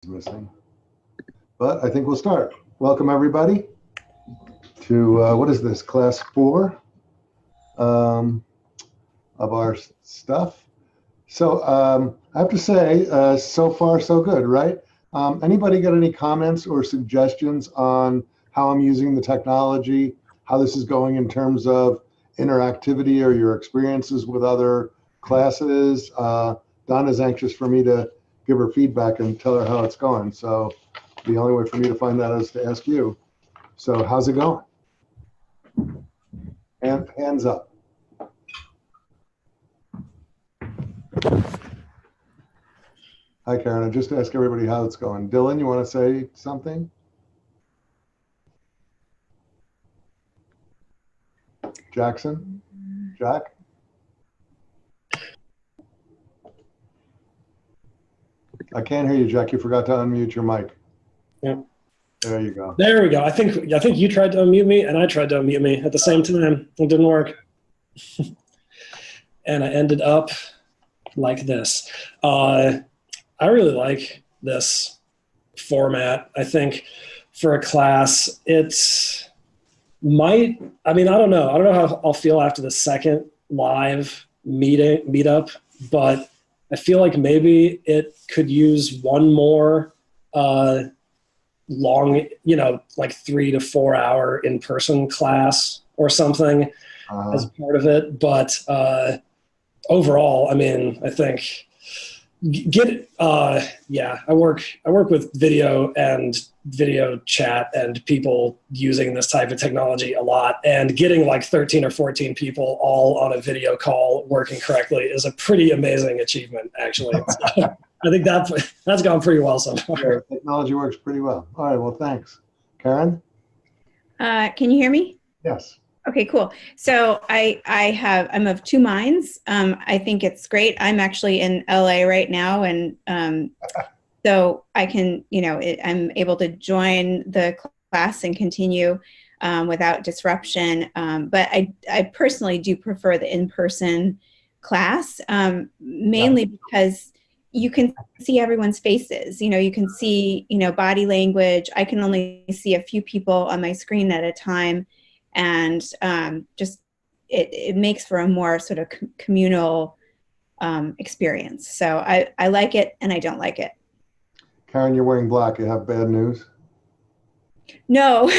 missing, but I think we'll start. Welcome everybody to what is this, class 4 of our stuff. So I have to say, so far so good, right? Anybody got any comments or suggestions on how I'm using the technology, how this is going in terms of interactivity or your experiences with other classes? Donna's anxious for me to give her feedback and tell her how it's going. So the only way for me to find that is to ask you. So how's it going? And hands up. Hi, Karen. I just asked everybody how it's going. Dylan, you want to say something? Jackson? Jack? I can't hear you, Jack. You forgot to unmute your mic. Yep. There you go. There we go. I think you tried to unmute me and I tried to unmute me at the same time. It didn't work. And I ended up like this. I really like this format. I think for a class, I don't know. I don't know how I'll feel after the second live meetup, but I feel like maybe it could use one more long, like 3 to 4 hour in-person class or something as part of it. But overall, I mean, I think I work with video and video chat and people using this type of technology a lot, and getting like 13 or 14 people all on a video call working correctly is a pretty amazing achievement, actually. So I think that's gone pretty well so far. Yeah, technology works pretty well. All right, well, thanks. Karen? Can you hear me? Yes. Okay, cool. So I'm of two minds. I think it's great. I'm actually in LA right now, and so I can, I'm able to join the class and continue without disruption. But I personally do prefer the in-person class, mainly because you can see everyone's faces. You can see, body language. I can only see a few people on my screen at a time. And just it makes for a more sort of communal experience. So I like it and I don't like it. Karen, you're wearing black. You have bad news? No,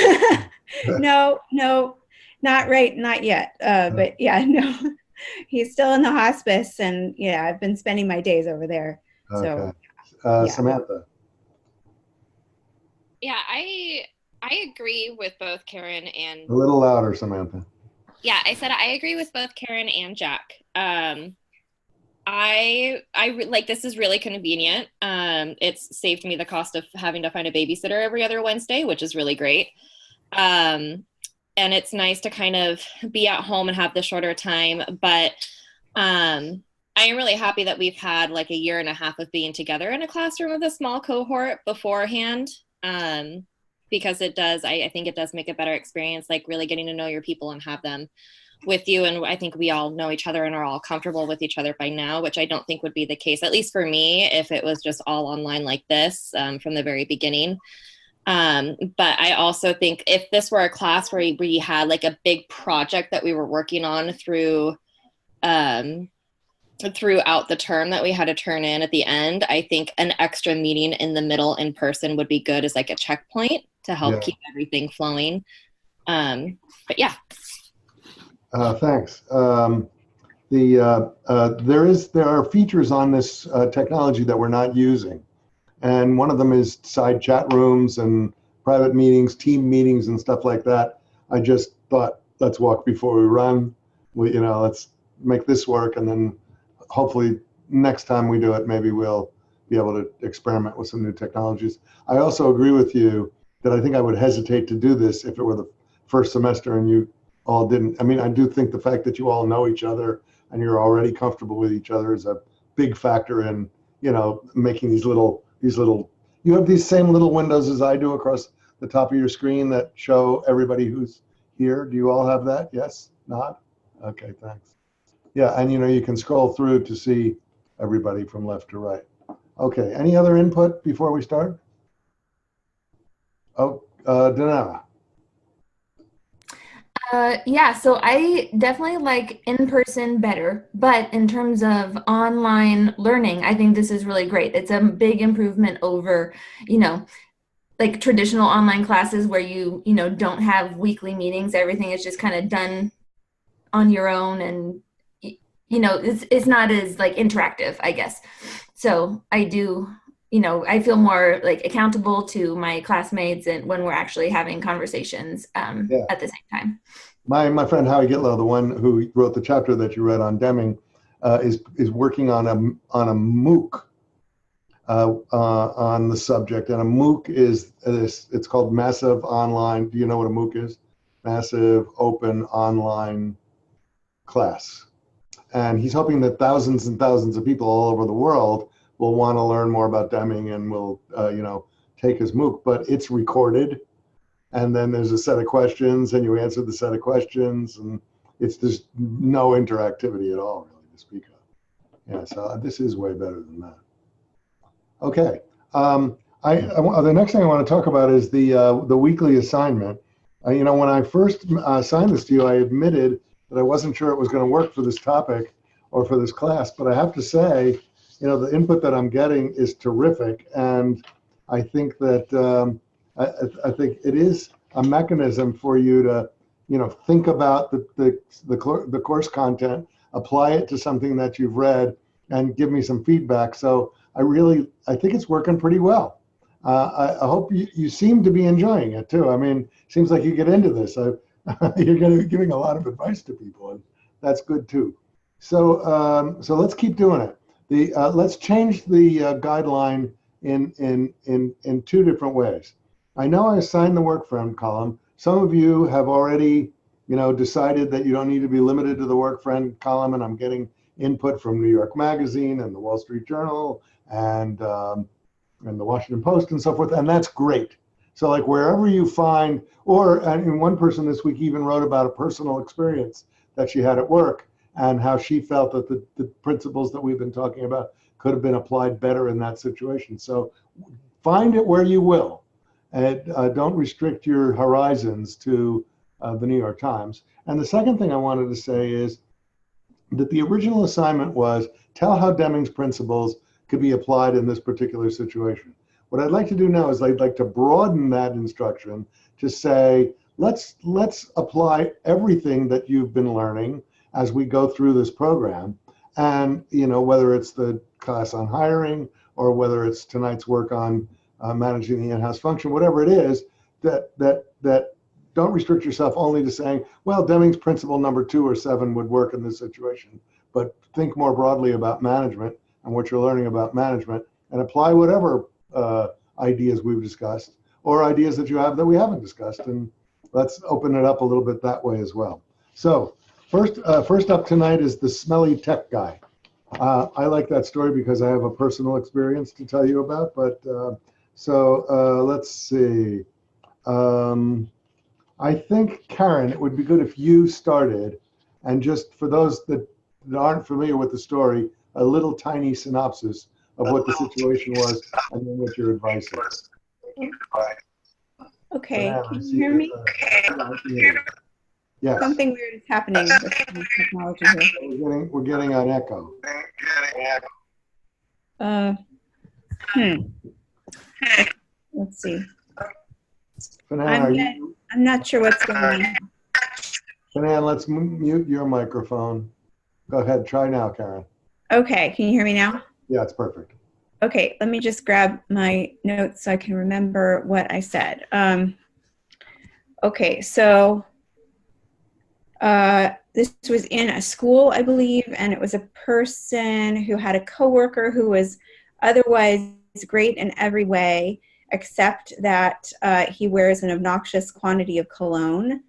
no, not right, not yet. But yeah, no, he's still in the hospice, and yeah, I've been spending my days over there. Okay. So, yeah. Samantha. Yeah, I agree with both Karen and... A little louder, Samantha. Yeah, I said I agree with both Karen and Jack. I like, this is really convenient. It's saved me the cost of having to find a babysitter every other Wednesday, which is really great. And it's nice to kind of be at home and have the shorter time. But I am really happy that we've had like a year and a half of being together in a classroom with a small cohort beforehand. Because it does, I think it does make a better experience, like really getting to know your people and have them with you. And I think we all know each other and are all comfortable with each other by now, which I don't think would be the case, at least for me, if it was just all online like this from the very beginning. But I also think if this were a class where we had like a big project that we were working on throughout the term that we had to turn in at the end, I think an extra meeting in the middle in person would be good as like a checkpoint to help keep everything flowing. But yeah. Thanks. There are features on this technology that we're not using. And one of them is side chat rooms and private meetings, team meetings and stuff like that. I just thought, let's walk before we run. Let's make this work, and then hopefully next time we do it, maybe we'll be able to experiment with some new technologies. I also agree with you that I think I would hesitate to do this if it were the first semester and you all didn't. I mean, I do think the fact that you all know each other and you're already comfortable with each other is a big factor in, making these little, you have these same little windows as I do across the top of your screen that show everybody who's here. Do you all have that? Yes? Not? Okay, thanks. Yeah, and you can scroll through to see everybody from left to right. Okay, any other input before we start? Oh, Danara. Yeah, so I definitely like in-person better, but in terms of online learning, I think this is really great. It's a big improvement over, like traditional online classes where you don't have weekly meetings. Everything is just kind of done on your own, and it's not as like interactive, I guess. So I do, I feel more like accountable to my classmates and when we're actually having conversations Yeah. at the same time. My friend Howie Gitlow, the one who wrote the chapter that you read on Deming, is working on a MOOC on the subject, and a MOOC is this. It's called Massive Online. Do you know what a MOOC is? Massive Open Online Class. And he's hoping that thousands and thousands of people all over the world will want to learn more about Deming and will take his MOOC. But it's recorded. And then there's a set of questions, and you answer the set of questions, and there's no interactivity at all, really, to speak of. Yeah, so this is way better than that. Okay, the next thing I want to talk about is the weekly assignment. When I first signed this to you, I admitted that I wasn't sure it was going to work for this topic or for this class, but I have to say, the input that I'm getting is terrific, and I think that. I think it is a mechanism for you to, think about the course content, apply it to something that you've read, and give me some feedback. So I think it's working pretty well. I hope you seem to be enjoying it too. I mean, it seems like you get into this. You're giving a lot of advice to people, and that's good too. So let's keep doing it. Let's change the guideline in two different ways. I know I assigned the work friend column. Some of you have already, decided that you don't need to be limited to the work friend column, and I'm getting input from New York Magazine and the Wall Street Journal and the Washington Post and so forth, and that's great. So like wherever you find, and one person this week even wrote about a personal experience that she had at work and how she felt that the principles that we've been talking about could have been applied better in that situation. So find it where you will. And don't restrict your horizons to the New York Times. And the second thing I wanted to say is that the original assignment was tell how Deming's principles could be applied in this particular situation. What I'd like to do now is I'd like to broaden that instruction to say, let's apply everything that you've been learning as we go through this program. And, whether it's the class on hiring or whether it's tonight's work on managing the in-house function, whatever it is, that don't restrict yourself only to saying, well, Deming's principle number 2 or 7 would work in this situation, but think more broadly about management and what you're learning about management, and apply whatever ideas we've discussed or ideas that you have that we haven't discussed, and let's open it up a little bit that way as well. So first up tonight is the smelly tech guy. I like that story because I have a personal experience to tell you about, but let's see. I think, Karen, it would be good if you started, and just for those that aren't familiar with the story, a little tiny synopsis of what the situation was and then what your advice is. Okay, can you hear me? Yes. Something weird is happening with technology here. We're getting an echo. Let's see. Fanan, I'm not sure what's going on. Fanan, let's mute your microphone. Go ahead, try now, Karen. Okay, can you hear me now? Yeah, it's perfect. Okay, let me just grab my notes so I can remember what I said. Okay, so this was in a school, I believe, and it was a person who had a coworker who was otherwise great in every way, except that he wears an obnoxious quantity of cologne.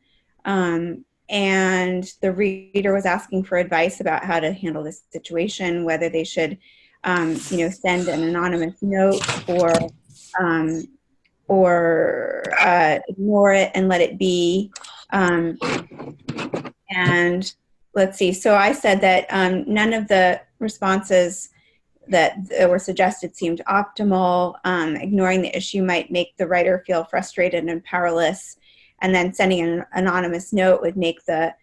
And the reader was asking for advice about how to handle this situation, whether they should, send an anonymous note or ignore it and let it be. And let's see. So I said that none of the responses that were suggested seemed optimal. Ignoring the issue might make the writer feel frustrated and powerless, and then sending an anonymous note would make the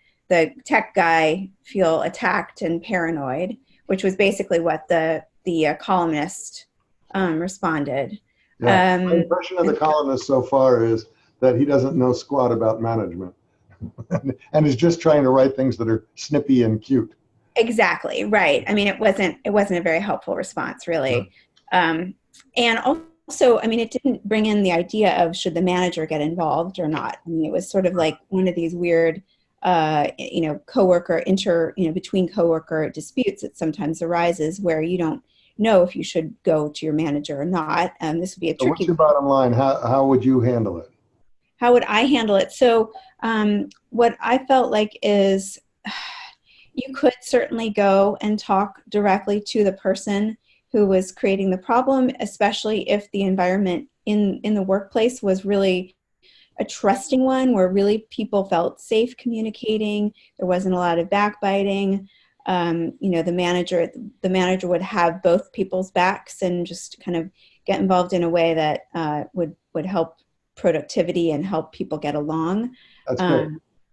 tech guy feel attacked and paranoid, which was basically what the columnist responded. Yeah. My impression of the columnist so far is that he doesn't know squat about management and is just trying to write things that are snippy and cute. Exactly, right. I mean, it wasn't a very helpful response, really. Yeah. And also, I mean, it didn't bring in the idea of should the manager get involved or not. I mean, it was sort of like one of these weird, between coworker disputes that sometimes arises where you don't know if you should go to your manager or not. This would be a tricky. What's your bottom line? How would you handle it? How would I handle it? So what I felt like is you could certainly go and talk directly to the person who was creating the problem, especially if the environment in the workplace was really a trusting one where really people felt safe communicating. There wasn't a lot of backbiting. The manager would have both people's backs and just kind of get involved in a way that would help productivity and help people get along. That's great.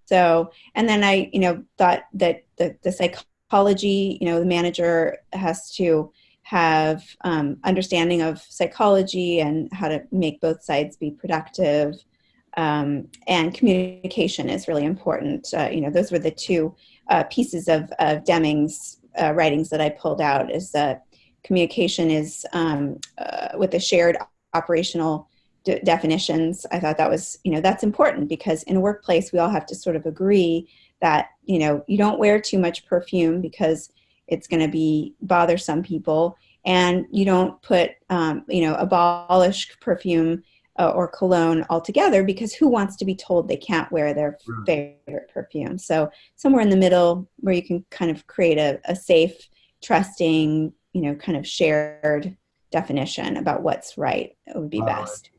So, and then I, thought that the psychology, the manager has to have understanding of psychology and how to make both sides be productive. And communication is really important. Those were the two pieces of Deming's writings that I pulled out, is that communication is with the shared operational definitions. I thought that was, that's important because in a workplace, we all have to sort of agree that, you don't wear too much perfume because it's going to be bother some people, and you don't put, abolish perfume or cologne altogether, because who wants to be told they can't wear their favorite perfume? So somewhere in the middle where you can kind of create a safe, trusting, kind of shared definition about what's right, it would be best.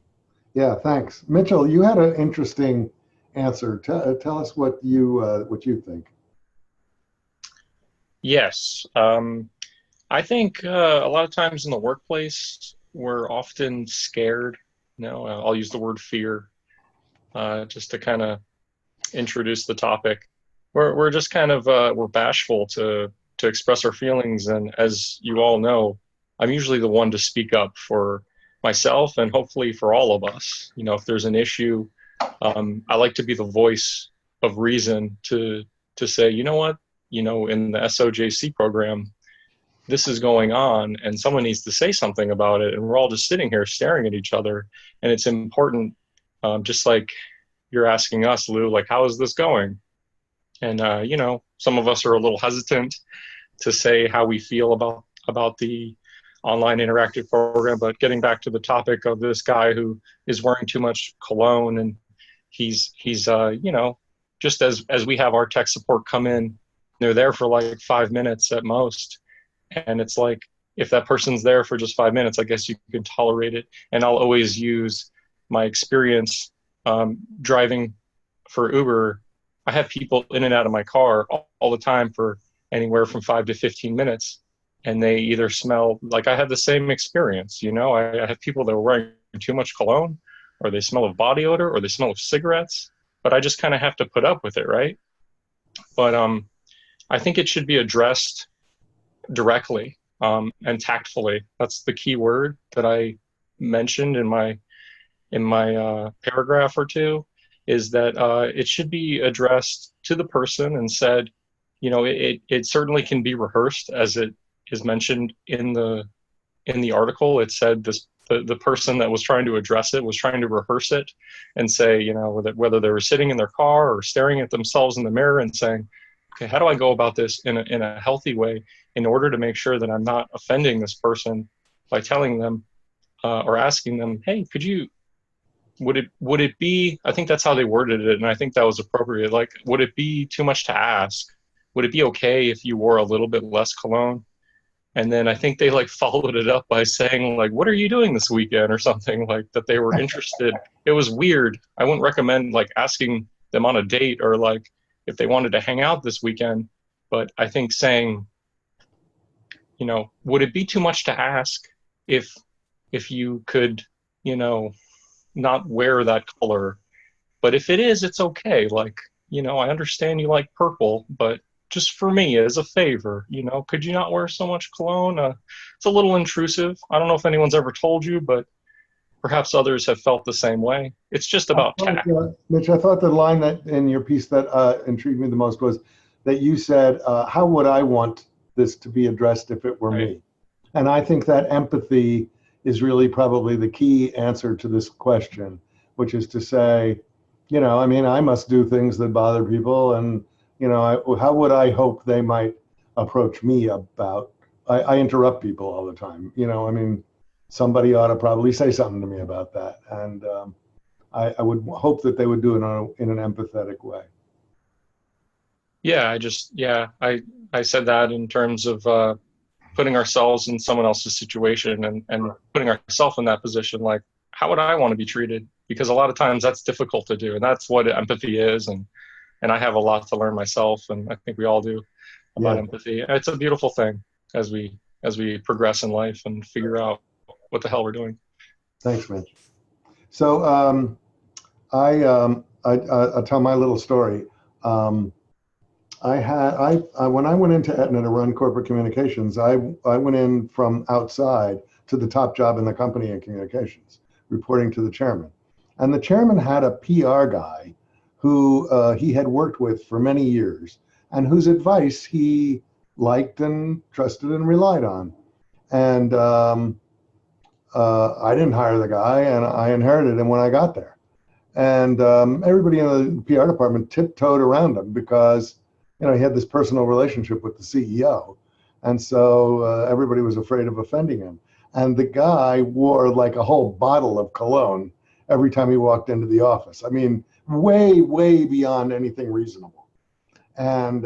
Yeah, thanks. Mitchell, you had an interesting answer. Tell us what you think. Yes. I think a lot of times in the workplace, we're often scared. I'll use the word fear just to kind of introduce the topic. We're just kind of, we're bashful to express our feelings. And as you all know, I'm usually the one to speak up for myself and hopefully for all of us. If there's an issue, I like to be the voice of reason to say, you know what, in the SOJC program, this is going on and someone needs to say something about it. And we're all just sitting here staring at each other. And it's important, just like you're asking us, Lou, like, how is this going? And, some of us are a little hesitant to say how we feel about the online interactive program, but getting back to the topic of this guy who is wearing too much cologne, and he's just as we have our tech support come in, they're there for like 5 minutes at most. And it's like, if that person's there for just 5 minutes, I guess you can tolerate it. And I'll always use my experience driving for Uber. I have people in and out of my car all the time for anywhere from 5 to 15 minutes. And they either smell like, I have the same experience. I have people that are wearing too much cologne, or they smell of body odor, or they smell of cigarettes, but I just kind of have to put up with it. Right. But I think it should be addressed directly and tactfully. That's the key word that I mentioned in my paragraph or two, is that it should be addressed to the person and said, it certainly can be rehearsed, as it is mentioned in the article. It said the person that was trying to address it was trying to rehearse it and say, whether they were sitting in their car or staring at themselves in the mirror and saying, okay, how do I go about this in a healthy way in order to make sure that I'm not offending this person by telling them or asking them, hey, would it be, I think that's how they worded it, and I think that was appropriate. Like, would it be too much to ask? Would it be okay if you wore a little bit less cologne? And then I think they followed it up by saying, what are you doing this weekend, or something, like that they were interested. It was weird. I wouldn't recommend asking them on a date, or if they wanted to hang out this weekend. But I think saying, would it be too much to ask if you could, not wear that color? But if it is, it's okay. Like, I understand you like purple, but just for me as a favor, could you not wear so much cologne? It's a little intrusive. I don't know if anyone's ever told you, but perhaps others have felt the same way. It's just about tact. Mitch, I thought the line that in your piece that intrigued me the most was that you said, how would I want this to be addressed if it were me? And I think that empathy is really probably the key answer to this question, which is to say, I must do things that bother people, and how would I hope they might approach me about? I interrupt people all the time. Somebody ought to probably say something to me about that, and I would hope that they would do it in an empathetic way. Yeah, I said that in terms of putting ourselves in someone else's situation and putting ourselves in that position. Like, how would I want to be treated? Because a lot of times that's difficult to do, and that's what empathy is. And I have a lot to learn myself, and I think we all do about empathy. And it's a beautiful thing as we progress in life and figure out what the hell we're doing. Thanks, Mitch. So I'll tell my little story. When I went into Aetna to run corporate communications, I went in from outside to the top job in the company in communications, reporting to the chairman. And the chairman had a PR guy who he had worked with for many years and whose advice he liked and trusted and relied on. And I didn't hire the guy, and I inherited him when I got there. And everybody in the PR department tiptoed around him because he had this personal relationship with the CEO. And so everybody was afraid of offending him. And the guy wore like a whole bottle of cologne every time he walked into the office. I mean, way, way beyond anything reasonable. And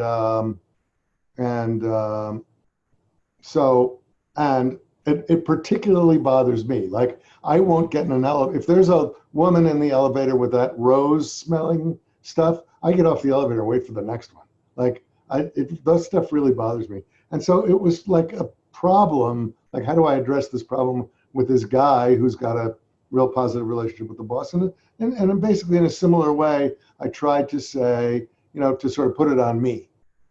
it particularly bothers me. Like, I won't get in an elevator. If there's a woman in the elevator with that rose smelling stuff, I get off the elevator and wait for the next one. Like, that stuff really bothers me. And so it was like a problem. Like, how do I address this problem with this guy who's got a real positive relationship with the boss? And basically in a similar way, I tried to say, to sort of put it on me,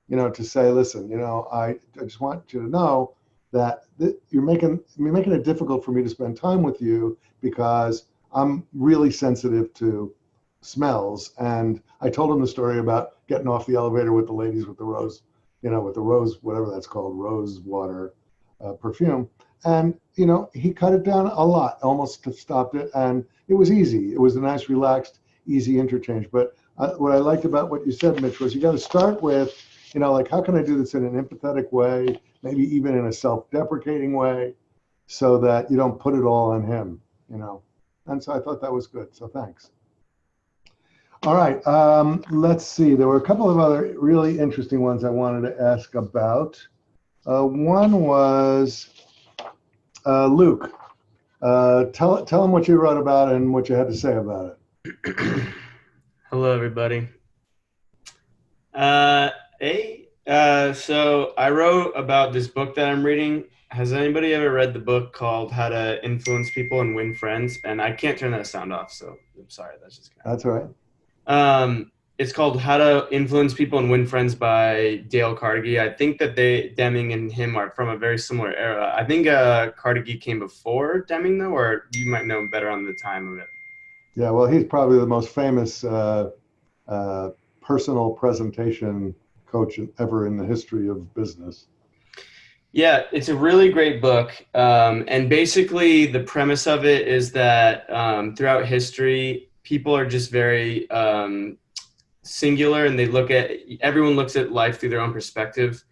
to say, listen, I just want you to know that you're making it difficult for me to spend time with you because I'm really sensitive to smells. And I told him the story about getting off the elevator with the ladies with the rose, with the rose, whatever that's called, rose water perfume. And, he cut it down a lot, almost stopped it. And it was easy. It was a nice, relaxed, easy interchange. But what I liked about what you said, Mitch, was you got to start with, like, how can I do this in an empathetic way, maybe even in a self-deprecating way, so that you don't put it all on him, And so I thought that was good. So thanks. All right. Let's see. There were a couple of other really interesting ones I wanted to ask about. One was Luke. Tell him what you wrote about and what you had to say about it. Hello, everybody. So I wrote about this book that I'm reading. Has anybody ever read the book called How to Influence People and Win Friends? And I can't turn that sound off, so I'm sorry. That's all right. It's called How to Influence People and Win Friends by Dale Carnegie. I think that Deming and him are from a very similar era. I think Carnegie came before Deming, though, or you might know better on the time of it. Yeah, well, he's probably the most famous personal presentation coach ever in the history of business. Yeah, it's a really great book. And basically the premise of it is that throughout history, people are just very singular, and everyone looks at life through their own perspective.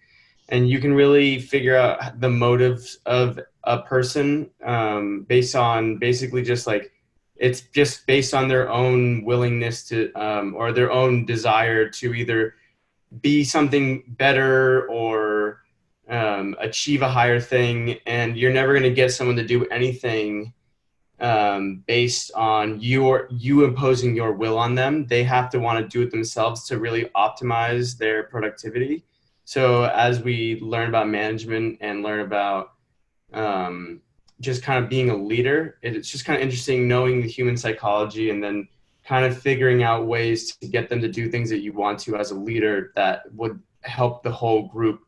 And you can really figure out the motives of a person based on basically it's just based on their own willingness to, or their own desire to either be something better or achieve a higher thing. And you're never going to get someone to do anything based on you imposing your will on them. They have to want to do it themselves to really optimize their productivity. So as we learn about management and learn about just kind of being a leader, it's just kind of interesting knowing the human psychology and then kind of figuring out ways to get them to do things that you want to as a leader that would help the whole group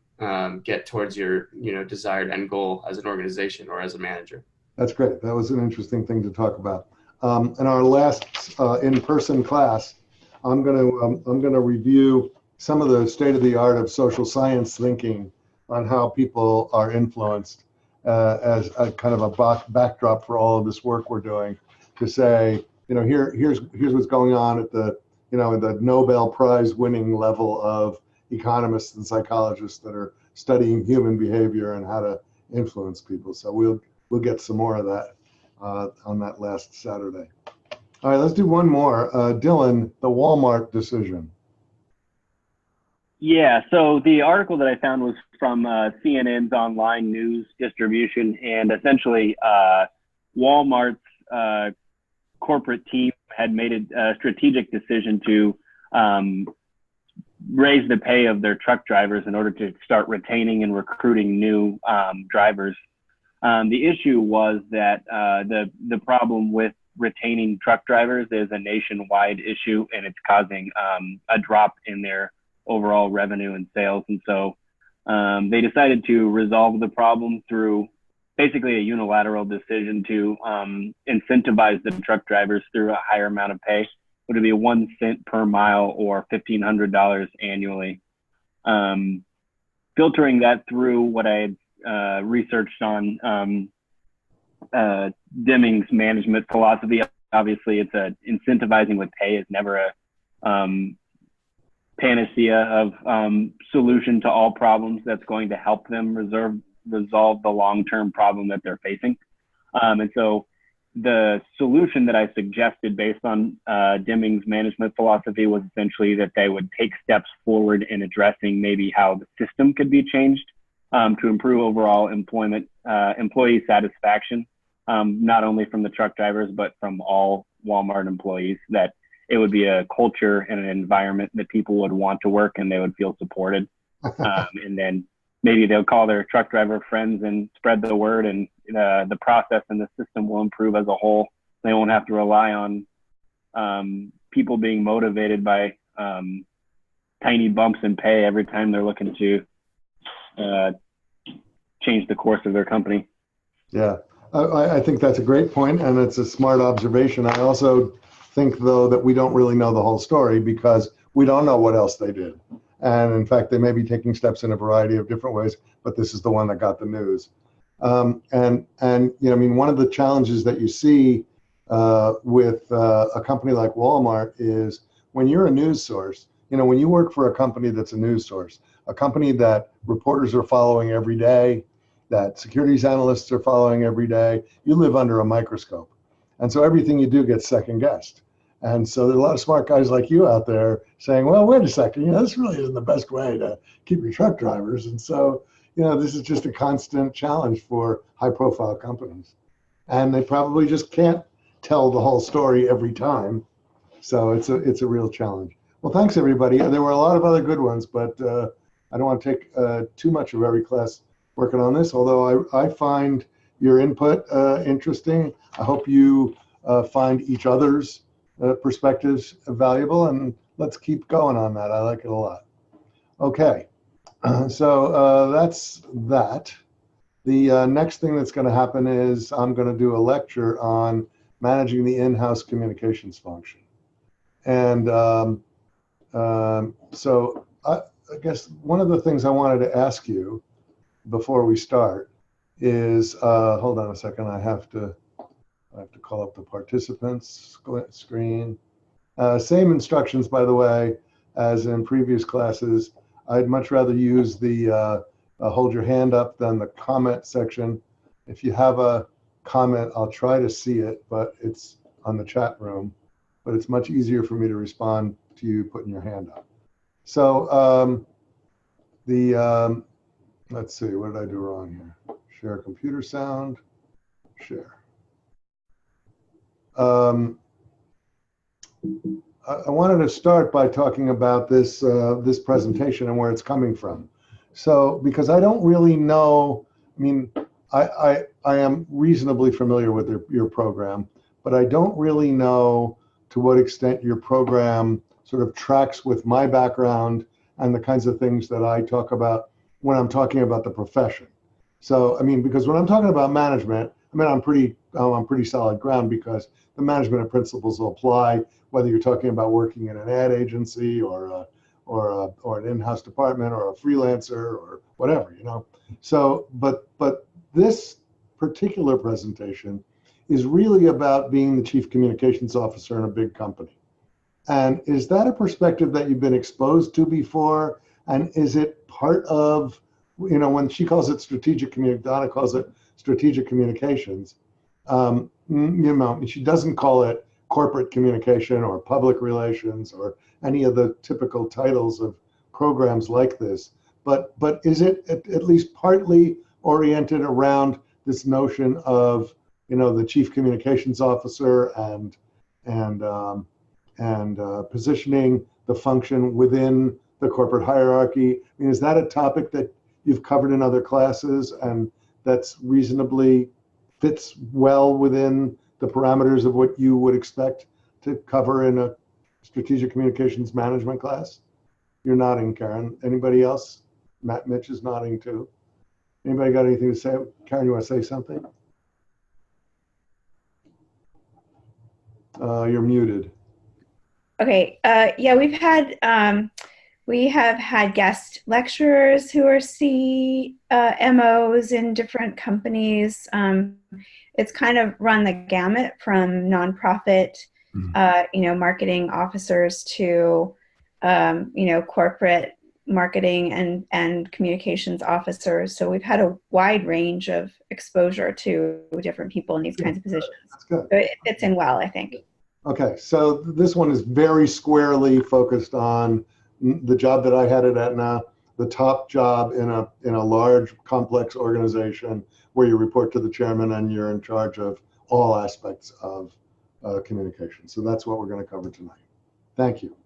get towards your desired end goal as an organization or as a manager. That's great. That was an interesting thing to talk about. In our last in-person class, I'm gonna review some of the state-of-the-art of social science thinking on how people are influenced as a kind of a backdrop for all of this work we're doing, to say, here's what's going on at the the Nobel Prize winning level of economists and psychologists that are studying human behavior and how to influence people. So we'll get some more of that on that last Saturday. All right, let's do one more. Dylan, the Walmart decision. Yeah, so the article that I found was from CNN's online news distribution, and essentially Walmart's corporate team had made a strategic decision to raise the pay of their truck drivers in order to start retaining and recruiting new drivers. The issue was that the problem with retaining truck drivers is a nationwide issue, and it's causing a drop in their overall revenue and sales. And so they decided to resolve the problem through basically a unilateral decision to incentivize the truck drivers through a higher amount of pay. Would it be 1 cent per mile or $1,500 annually? Filtering that through what I had researched on Deming's management philosophy. Obviously, it's incentivizing with pay is never a panacea of solution to all problems that's going to help them resolve the long-term problem that they're facing. And so the solution that I suggested based on Deming's management philosophy was essentially that they would take steps forward in addressing maybe how the system could be changed to improve overall employee satisfaction, not only from the truck drivers, but from all Walmart employees, that it would be a culture and an environment that people would want to work and they would feel supported. And then maybe they'll call their truck driver friends and spread the word, and the process and the system will improve as a whole. They won't have to rely on people being motivated by tiny bumps in pay every time they're looking to change the course of their company. Yeah, I think that's a great point, and it's a smart observation. I also think, though, that we don't really know the whole story because we don't know what else they did. And in fact, they may be taking steps in a variety of different ways, but this is the one that got the news. And I mean, one of the challenges that you see with a company like Walmart is when you're a news source, when you work for a company that's a news source, a company that reporters are following every day, that securities analysts are following every day, you live under a microscope. And so everything you do gets second guessed. And so there are a lot of smart guys like you out there saying, well, wait a second, this really isn't the best way to keep your truck drivers. And so, this is just a constant challenge for high profile companies. And they probably just can't tell the whole story every time. So it's a real challenge. Well, thanks everybody. There were a lot of other good ones, but I don't want to take too much of every class working on this, although I find your input interesting. I hope you find each other's perspectives valuable, and let's keep going on that. I like it a lot. Okay, so that's that. The next thing that's going to happen is I'm going to do a lecture on managing the in-house communications function. And so I guess one of the things I wanted to ask you before we start is, hold on a second, I have to call up the participants screen. Same instructions, by the way, as in previous classes. I'd much rather use the hold your hand up than the comment section. If you have a comment, I'll try to see it, but it's on the chat room. But it's much easier for me to respond to you putting your hand up. So let's see, what did I do wrong here? Share computer sound, share. I wanted to start by talking about this this presentation and where it's coming from. So, because I don't really know, I mean, I am reasonably familiar with your program, but I don't really know to what extent your program sort of tracks with my background and the kinds of things that I talk about when I'm talking about the profession. So, I mean, because when I'm talking about management, I mean, I'm pretty solid ground, because the management principles will apply whether you're talking about working in an ad agency or an in-house department or a freelancer or whatever, you know. So, but this particular presentation is really about being the chief communications officer in a big company. And is that a perspective that you've been exposed to before? And is it part of, you know, when she calls it Donna calls it strategic communications, you know, she doesn't call it corporate communication or public relations or any of the typical titles of programs like this. But is it at least partly oriented around this notion of, you know, the chief communications officer and positioning the function within the corporate hierarchy? I mean, is that a topic that you've covered in other classes and that's reasonably fits well within the parameters of what you would expect to cover in a strategic communications management class? You're nodding, Karen. Anybody else? Mitch is nodding too. Anybody got anything to say? Karen, you want to say something? You're muted. Okay. Yeah, we have had guest lecturers who are CMOs in different companies. It's kind of run the gamut from nonprofit, you know, marketing officers to, you know, corporate marketing and communications officers. So we've had a wide range of exposure to different people in these kinds of positions. That's good. So it fits in well, I think. Okay, so this one is very squarely focused on the job that I had at Aetna, the top job in a large, complex organization where you report to the chairman and you're in charge of all aspects of communication. So that's what we're going to cover tonight. Thank you.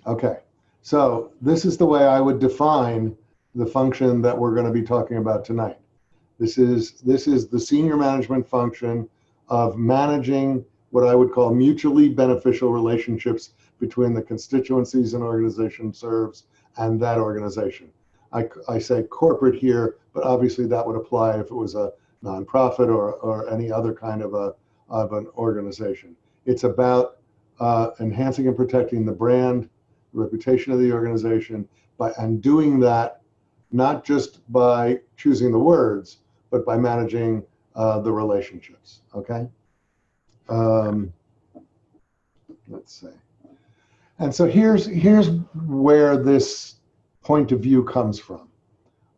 Okay, so this is the way I would define the function that we're going to be talking about tonight. This is the senior management function of managing what I would call mutually beneficial relationships between the constituencies an organization serves and that organization. I say corporate here, but obviously that would apply if it was a nonprofit or any other kind of an organization. It's about enhancing and protecting the brand, the reputation of the organization, and doing that not just by choosing the words, but by managing the relationships. Okay. Let's see. And so here's where this point of view comes from.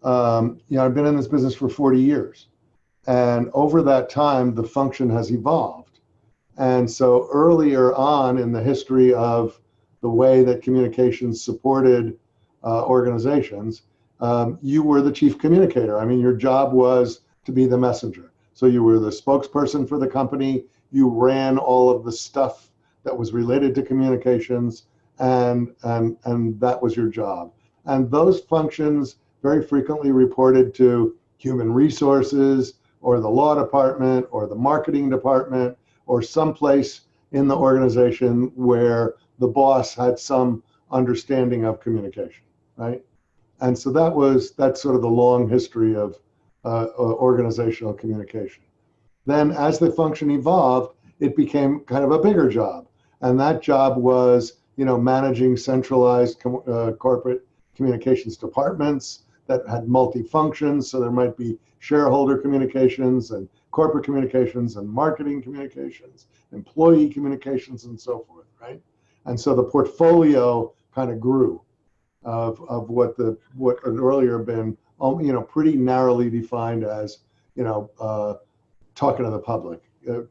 You know, I've been in this business for 40 years, and over that time, the function has evolved. And so earlier on in the history of the way that communications supported organizations, you were the chief communicator. I mean, your job was to be the messenger. So you were the spokesperson for the company. You ran all of the stuff that was related to communications, and that was your job. And those functions very frequently reported to human resources or the law department or the marketing department or someplace in the organization where the boss had some understanding of communication, right? And so that's sort of the long history of organizational communication. Then as the function evolved, it became kind of a bigger job. And that job was, you know, managing centralized corporate communications departments that had multi-functions. So there might be shareholder communications and corporate communications and marketing communications, employee communications, and so forth, right? And so the portfolio kind of grew of what had earlier been, you know, pretty narrowly defined as, you know, talking to the public,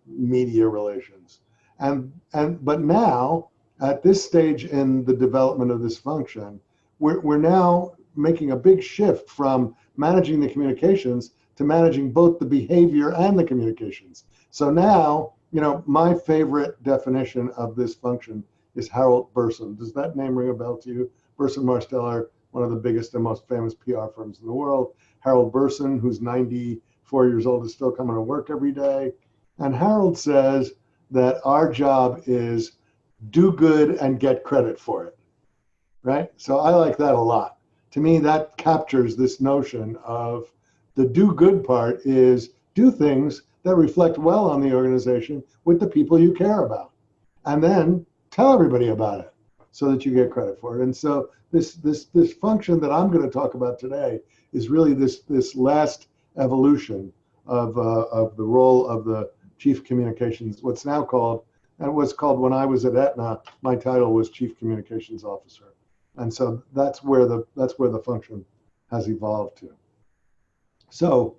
media relations. But now, at this stage in the development of this function, we're now making a big shift from managing the communications to managing both the behavior and the communications. So now, you know, my favorite definition of this function is Harold Burson. Does that name ring a bell to you? Burson Marsteller one of the biggest and most famous PR firms in the world. Harold Burson, who's 94 years old, is still coming to work every day. And Harold says that our job is do good and get credit for it, right? So I like that a lot. To me, that captures this notion of the do good part is do things that reflect well on the organization with the people you care about, and then tell everybody about it so that you get credit for it. And so this function that I'm going to talk about today is really this last evolution of the role of the chief communications, what's now called, and what's called when I was at Aetna, my title was chief communications officer. And so that's where the function has evolved to. So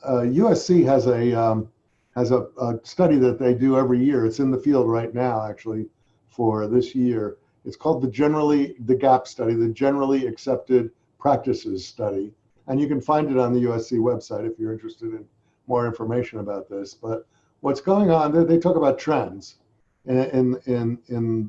USC has a study that they do every year. It's in the field right now, actually, for this year. It's called the GAP study, the Generally Accepted Practices Study. And you can find it on the USC website if you're interested in more information about this. But what's going on, they talk about trends in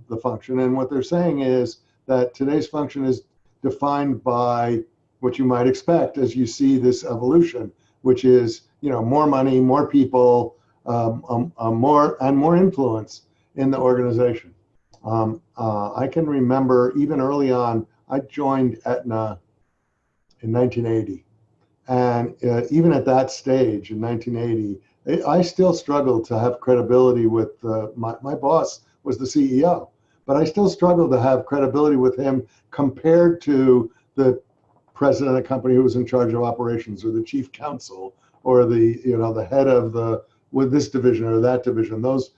the function. And what they're saying is that today's function is defined by what you might expect as you see this evolution, which is, more money, more people, more influence in the organization. I can remember even early on, I joined Aetna in 1980. And even at that stage in 1980, I still struggled to have credibility with my boss was the CEO, but I still struggled to have credibility with him compared to the president of the company who was in charge of operations, or the chief counsel, or the head of with this division or that division. Those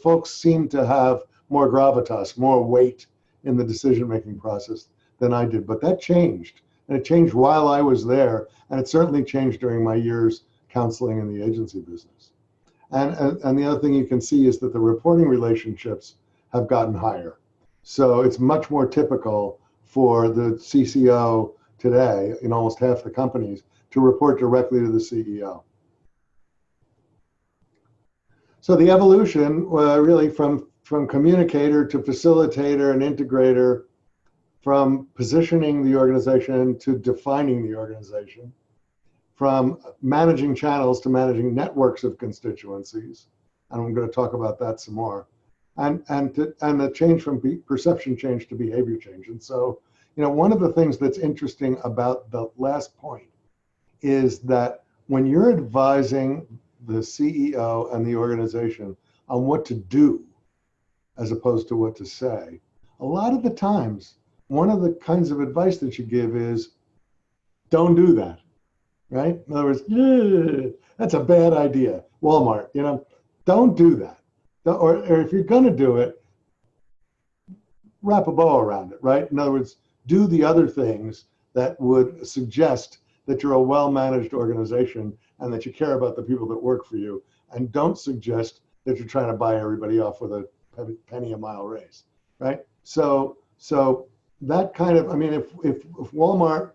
folks seem to have more gravitas, more weight in the decision-making process than I did. But that changed, and it changed while I was there, and it certainly changed during my years counseling in the agency business. And the other thing you can see is that the reporting relationships have gotten higher. So it's much more typical for the CCO today, in almost half the companies, to report directly to the CEO. So the evolution really from communicator to facilitator and integrator, from positioning the organization to defining the organization, from managing channels to managing networks of constituencies, and I'm going to talk about that some more, and the change from perception change to behavior change. And so, one of the things that's interesting about the last point is that when you're advising the CEO and the organization on what to do as opposed to what to say, a lot of the times, one of the kinds of advice that you give is, don't do that, right? In other words, that's a bad idea. Walmart, don't do that. Or if you're going to do it, wrap a bow around it, right? In other words, do the other things that would suggest that you're a well-managed organization and that you care about the people that work for you, and don't suggest that you're trying to buy everybody off with a penny a mile raise, right? So that kind of, if Walmart,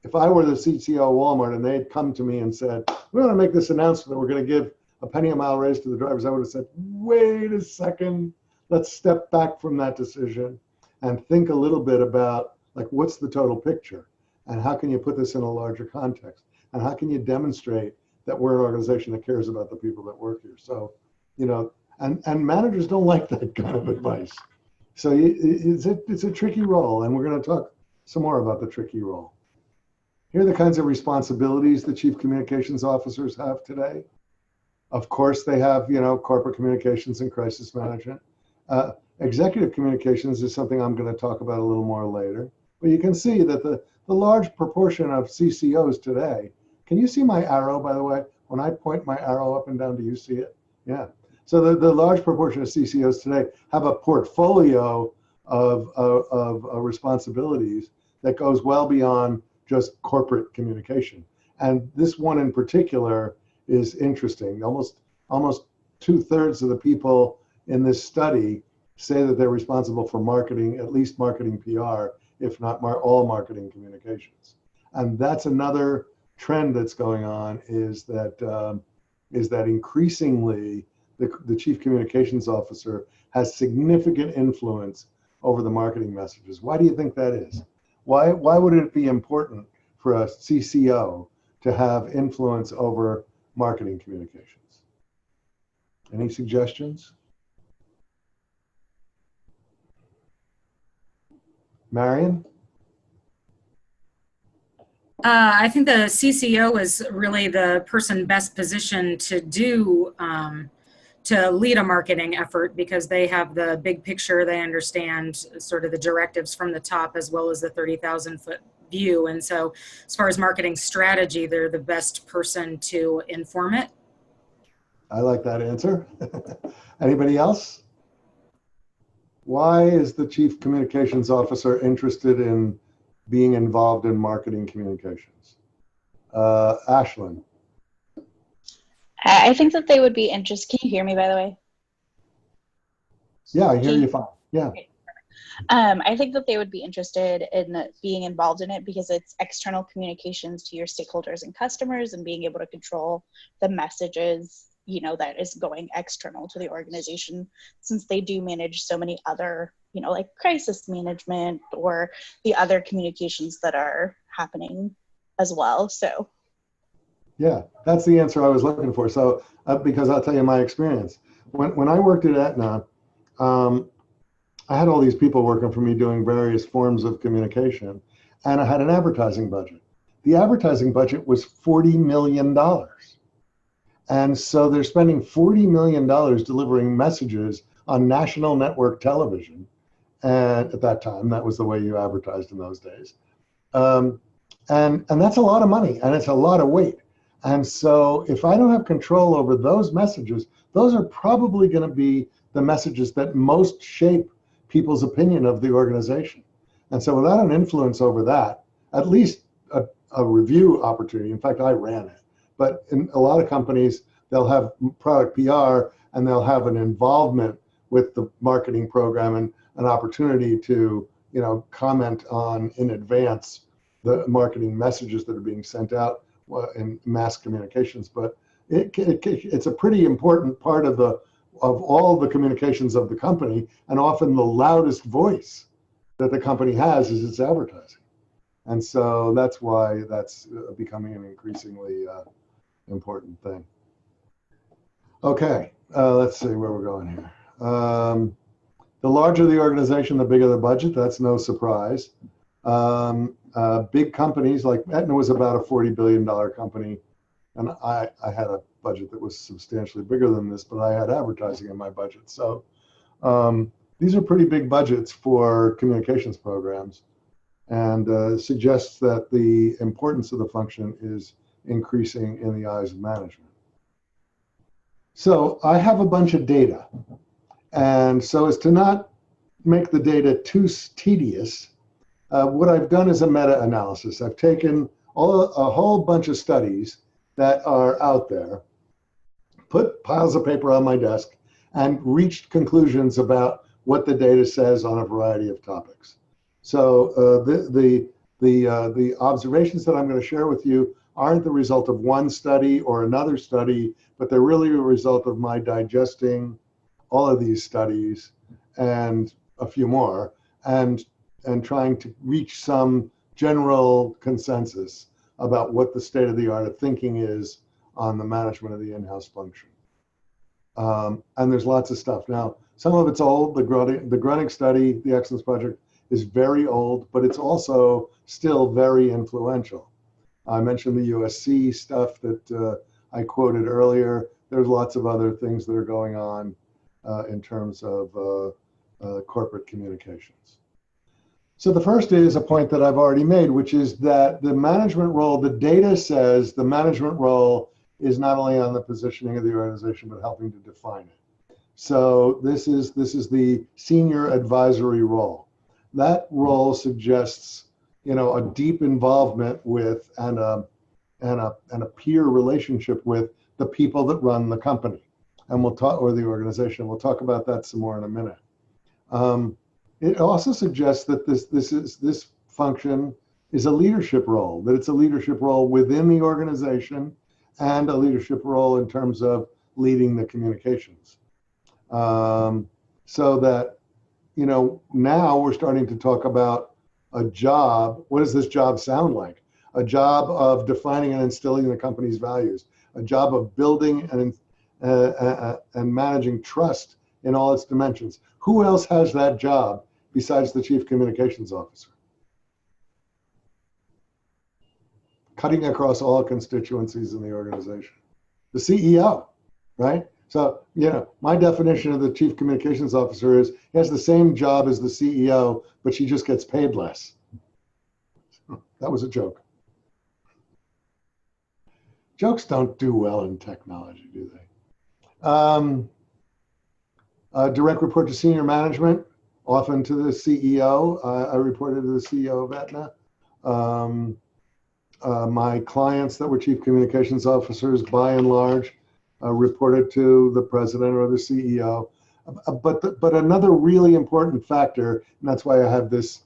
if I were the CTO of Walmart and they'd come to me and said, we want to make this announcement that we're going to give a penny a mile raise to the drivers, I would have said, wait a second, let's step back from that decision and think a little bit about, like, what's the total picture? And how can you put this in a larger context? And how can you demonstrate that we're an organization that cares about the people that work here? So, and managers don't like that kind of advice. So it's a tricky role, and we're going to talk some more about the tricky role. Here are the kinds of responsibilities the chief communications officers have today. Of course, they have, corporate communications and crisis management. Executive communications is something I'm going to talk about a little more later. But you can see that the large proportion of CCOs today, can you see my arrow, by the way? When I point my arrow up and down, do you see it? Yeah. So the large proportion of CCOs today have a portfolio of responsibilities that goes well beyond just corporate communication. And this one in particular is interesting. Almost 2/3 of the people in this study say that they're responsible for marketing, at least marketing PR, if not all marketing communications. And that's another trend that's going on, is that increasingly the chief communications officer has significant influence over the marketing messages. Why do you think that is? Why would it be important for a CCO to have influence over marketing communications? Any suggestions? Marion? I think the CCO is really the person best positioned to do to lead a marketing effort, because they have the big picture. They understand sort of the directives from the top as well as the 30,000-foot view. And so as far as marketing strategy, they're the best person to inform it. I like that answer. Anybody else? Why is the Chief Communications Officer interested in being involved in marketing communications? Ashlyn. I think that they would be interested. Can you hear me, by the way? Yeah, I hear you fine. Yeah. Okay. I think that they would be interested in being involved in it because it's external communications to your stakeholders and customers, and being able to control the messages, you know, that is going external to the organization, since they do manage so many other, you know, like crisis management or the other communications that are happening as well. So yeah, that's the answer I was looking for. So because I'll tell you my experience. When I worked at Aetna, I had all these people working for me doing various forms of communication, and I had an advertising budget. The advertising budget was $40 million. And so they're spending $40 million delivering messages on national network television. And at that time, that was the way you advertised in those days. And that's a lot of money, and it's a lot of weight. And so if I don't have control over those messages, those are probably going to be the messages that most shape people's opinion of the organization. And so without an influence over that, at least a review opportunity, in fact, I ran it, but in a lot of companies, they'll have product PR and they'll have an involvement with the marketing program and an opportunity to, you know, comment on in advance the marketing messages that are being sent out in mass communications. But it's a pretty important part of all the communications of the company, and often the loudest voice that the company has is its advertising. And so that's why that's becoming an increasingly important thing. Okay, let's see where we're going here. The larger the organization, the bigger the budget. That's no surprise. Big companies like Aetna was about a $40 billion company, and I had a budget that was substantially bigger than this, but I had advertising in my budget. So these are pretty big budgets for communications programs, and suggests that the importance of the function is increasing in the eyes of management. So I have a bunch of data, and so as to not make the data too tedious, what I've done is a meta-analysis. I've taken a whole bunch of studies that are out there, put piles of paper on my desk, and reached conclusions about what the data says on a variety of topics. So the observations that I'm going to share with you aren't the result of one study or another study, but they're really a result of my digesting all of these studies and a few more, and trying to reach some general consensus about what the state of the art of thinking is on the management of the in-house function. And there's lots of stuff. Now, some of it's old. The Grunning study, the Excellence Project, is very old, but it's also still very influential. I mentioned the USC stuff that I quoted earlier. There's lots of other things that are going on in terms of corporate communications. So the first is a point that I've already made, which is that the management role, the data says the management role is not only on the positioning of the organization, but helping to define it. So this is the senior advisory role. That role suggests, you know, a deep involvement with and a peer relationship with the people that run the company, and we'll talk, or the organization. We'll talk about that some more in a minute. It also suggests that this function is a leadership role, that it's a leadership role within the organization and a leadership role in terms of leading the communications. So that, you know, now we're starting to talk about a job. What does this job sound like? A job of defining and instilling the company's values, a job of building and managing trust in all its dimensions. Who else has that job besides the chief communications officer? Cutting across all constituencies in the organization. The CEO, right? So, my definition of the chief communications officer is he has the same job as the CEO, but she just gets paid less. That was a joke. Jokes don't do well in technology, do they? Direct report to senior management, often to the CEO. I reported to the CEO of Aetna. My clients that were chief communications officers, by and large, reported to the president or the CEO. But another really important factor, and that's why I have this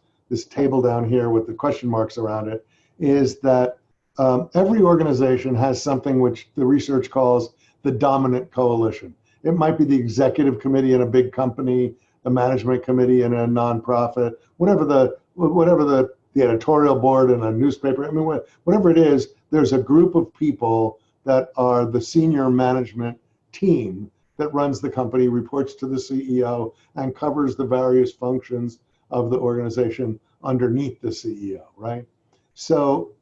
table down here with the question marks around it, is that every organization has something which the research calls the dominant coalition. It might be the executive committee in a big company, the management committee in a nonprofit, whatever the editorial board in a newspaper. I mean, whatever it is, there's a group of people that are the senior management team that runs the company, reports to the CEO, and covers the various functions of the organization underneath the CEO, right? So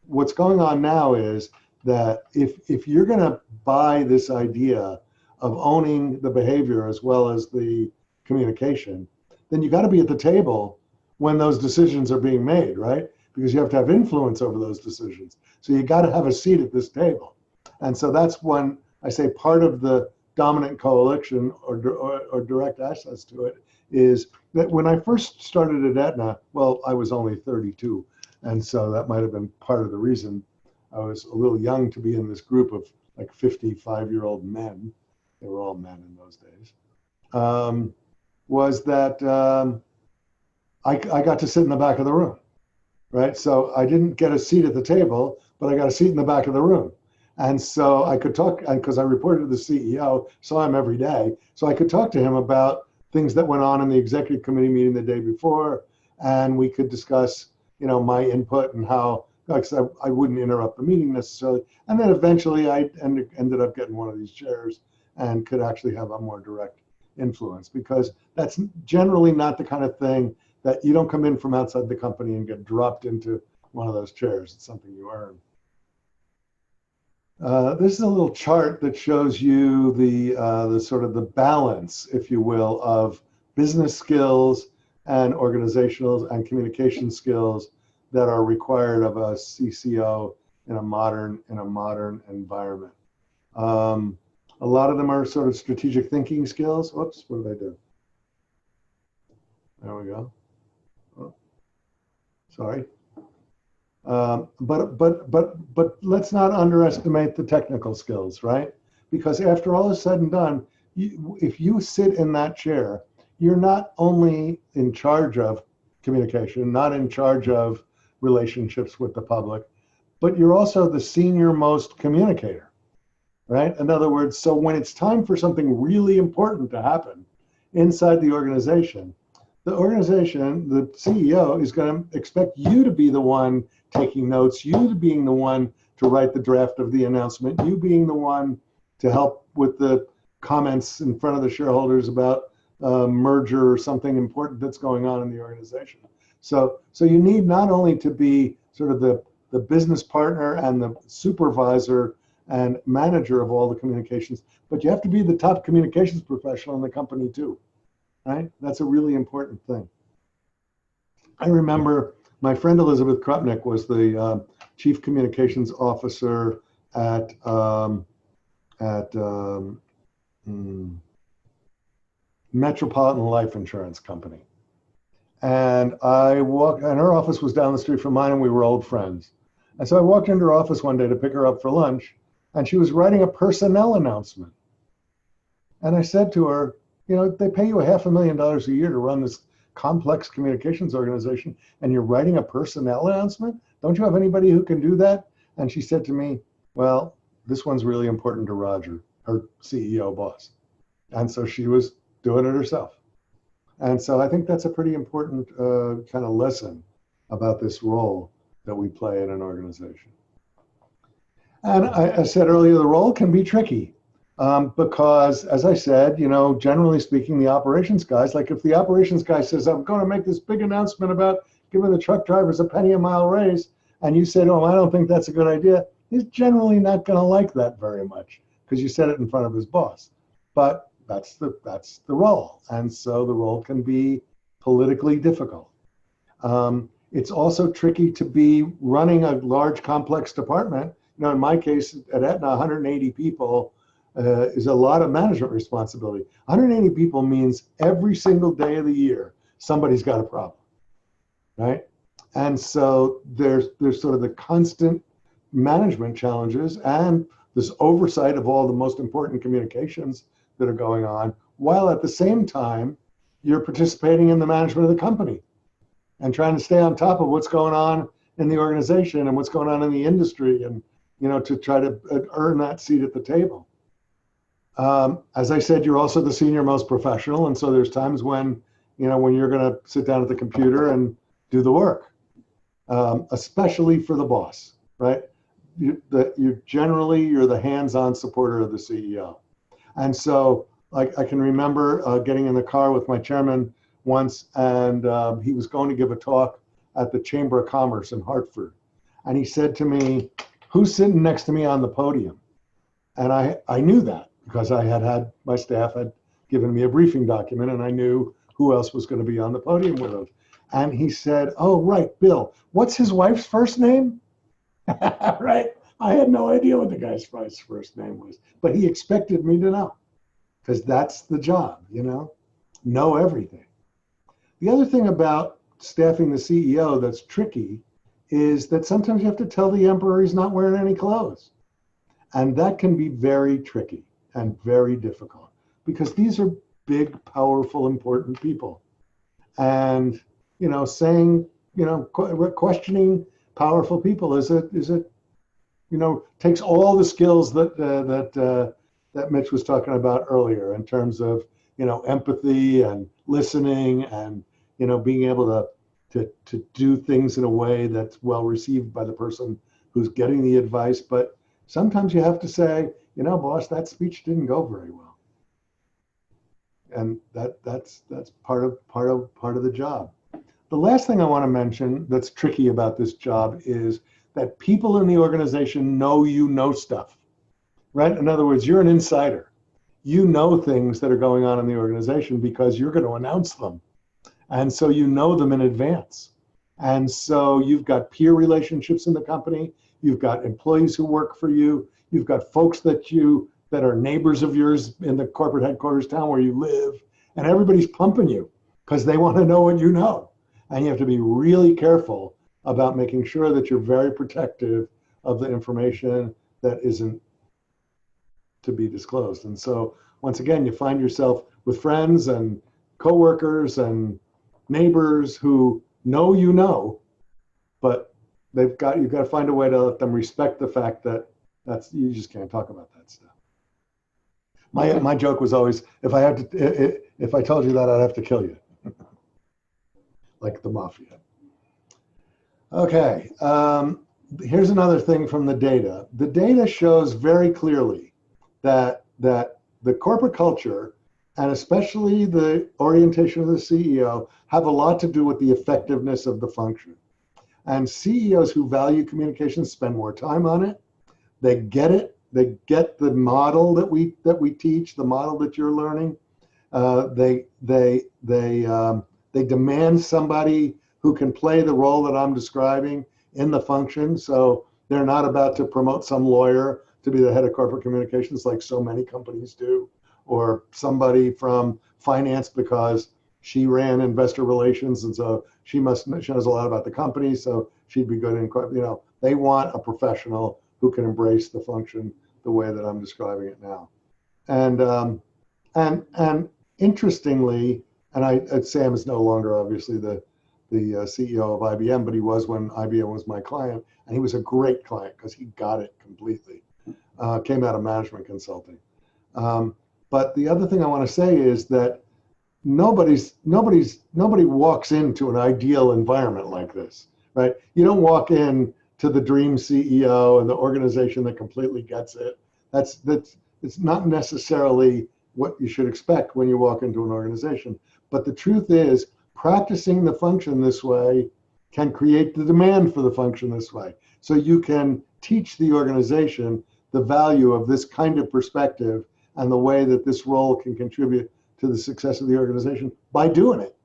what's going on now is that if you're going to buy this idea of owning the behavior as well as the communication, then you got to be at the table when those decisions are being made, right? Because you have to have influence over those decisions. So you got to have a seat at this table. And so that's when I say part of the dominant coalition or direct access to it is that when I first started at Aetna, well, I was only 32. And so that might have been part of the reason I was a little young to be in this group of like 55-year-old men. They were all men in those days. Was that I got to sit in the back of the room, right? So I didn't get a seat at the table, but I got a seat in the back of the room. And so I could talk, because I reported to the CEO, saw him every day. So I could talk to him about things that went on in the executive committee meeting the day before, and we could discuss, my input and how, like I wouldn't interrupt the meeting necessarily. And then eventually I ended up getting one of these chairs and could actually have a more direct influence, because that's generally not the kind of thing that you don't come in from outside the company and get dropped into one of those chairs. It's something you earn. This is a little chart that shows you the sort of the balance, if you will, of business skills and organizational and communication skills that are required of a CCO in a modern environment. A lot of them are sort of strategic thinking skills. Whoops, what did I do? There we go. Oh, sorry. But let's not underestimate the technical skills, right? Because after all is said and done, if you sit in that chair, you're not only in charge of communication, not in charge of relationships with the public, but you're also the senior most communicator, right? In other words, so when it's time for something really important to happen inside the organization, the CEO is going to expect you to be the one taking notes, you being the one to write the draft of the announcement, you being the one to help with the comments in front of the shareholders about merger or something important that's going on in the organization. So you need not only to be sort of the business partner and the supervisor and manager of all the communications, but you have to be the top communications professional in the company too, right? That's a really important thing. I remember my friend Elizabeth Krupnick was the chief communications officer at Metropolitan Life Insurance Company. And and her office was down the street from mine, and we were old friends. And so I walked into her office one day to pick her up for lunch, and she was writing a personnel announcement. And I said to her, they pay you $500,000 a year to run this complex communications organization, and you're writing a personnel announcement? Don't you have anybody who can do that? And she said to me, well, this one's really important to Roger, her CEO boss. And so she was doing it herself. And so I think that's a pretty important kind of lesson about this role that we play in an organization. And I said earlier, the role can be tricky because, as I said, you know, generally speaking, the operations guys, like if the operations guy says, I'm going to make this big announcement about giving the truck drivers a penny a mile raise, and you said, oh, I don't think that's a good idea, he's generally not going to like that very much because you said it in front of his boss. But that's the role. And so the role can be politically difficult. It's also tricky to be running a large, complex department. You know, in my case, at Aetna, 180 people is a lot of management responsibility. 180 people means every single day of the year, somebody's got a problem, right? And so there's sort of the constant management challenges and this oversight of all the most important communications that are going on, while at the same time, you're participating in the management of the company and trying to stay on top of what's going on in the organization and what's going on in the industry, and, you know, to try to earn that seat at the table. As I said, you're also the senior most professional. And so there's times when, you know, when you're going to sit down at the computer and do the work, especially for the boss, right? You're the hands-on supporter of the CEO. And so I can remember getting in the car with my chairman once, and he was going to give a talk at the Chamber of Commerce in Hartford. And he said to me, who's sitting next to me on the podium? And I knew that because my staff had given me a briefing document, and I knew who else was going to be on the podium with him. And he said, oh, right, Bill, what's his wife's first name? Right? I had no idea what the guy's wife's first name was, but he expected me to know because that's the job, you know everything. The other thing about staffing the CEO that's tricky is that sometimes you have to tell the emperor he's not wearing any clothes. And that can be very tricky and very difficult because these are big, powerful, important people. And, you know, questioning powerful people takes all the skills that Mitch was talking about earlier in terms of, you know, empathy and listening and, you know, being able to do things in a way that's well received by the person who's getting the advice. But sometimes you have to say, you know, boss, that speech didn't go very well. And that's part of the job. The last thing I want to mention that's tricky about this job is that people in the organization know you know stuff, right? In other words, you're an insider. You know things that are going on in the organization because you're going to announce them. And so you know them in advance. And so you've got peer relationships in the company. You've got employees who work for you. You've got folks that are neighbors of yours in the corporate headquarters town where you live. And everybody's pumping you because they want to know what you know. And you have to be really careful about making sure that you're very protective of the information that isn't to be disclosed. And so once again, you find yourself with friends and coworkers and neighbors who know you know, but you've got to find a way to let them respect the fact that you just can't talk about that stuff. My joke was always, if I told you that, I'd have to kill you. Like the mafia. Okay, here's another thing from the data. The data shows very clearly that the corporate culture, and especially the orientation of the CEO, have a lot to do with the effectiveness of the function. And CEOs who value communication spend more time on it. They get it. They get the model that we teach, the model that you're learning. They demand somebody who can play the role that I'm describing in the function. So they're not about to promote some lawyer to be the head of corporate communications like so many companies do, or somebody from finance because she ran investor relations and so she knows a lot about the company, so she'd be good in, you know, they want a professional who can embrace the function the way that I'm describing it now. And interestingly, and Sam is no longer obviously the CEO of IBM, but he was when IBM was my client, and he was a great client because he got it completely. Came out of management consulting. But the other thing I want to say is that nobody walks into an ideal environment like this, right? You don't walk in to the dream CEO and the organization that completely gets it. It's not necessarily what you should expect when you walk into an organization. But the truth is, practicing the function this way can create the demand for the function this way. So you can teach the organization the value of this kind of perspective and the way that this role can contribute to the success of the organization by doing it.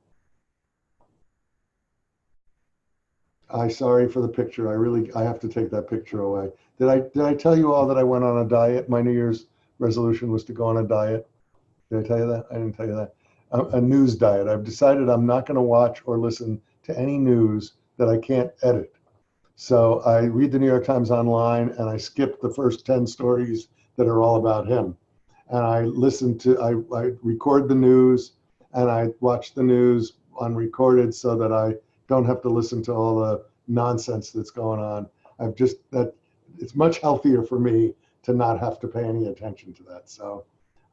Sorry for the picture. I have to take that picture away. Did I tell you all that I went on a diet? My New Year's resolution was to go on a diet. Did I tell you that? I didn't tell you that. A news diet. I've decided I'm not going to watch or listen to any news that I can't edit. So I read the New York Times online and I skip the first 10 stories that are all about him. And I record the news and I watch the news unrecorded so that I don't have to listen to all the nonsense that's going on. It's much healthier for me to not have to pay any attention to that. So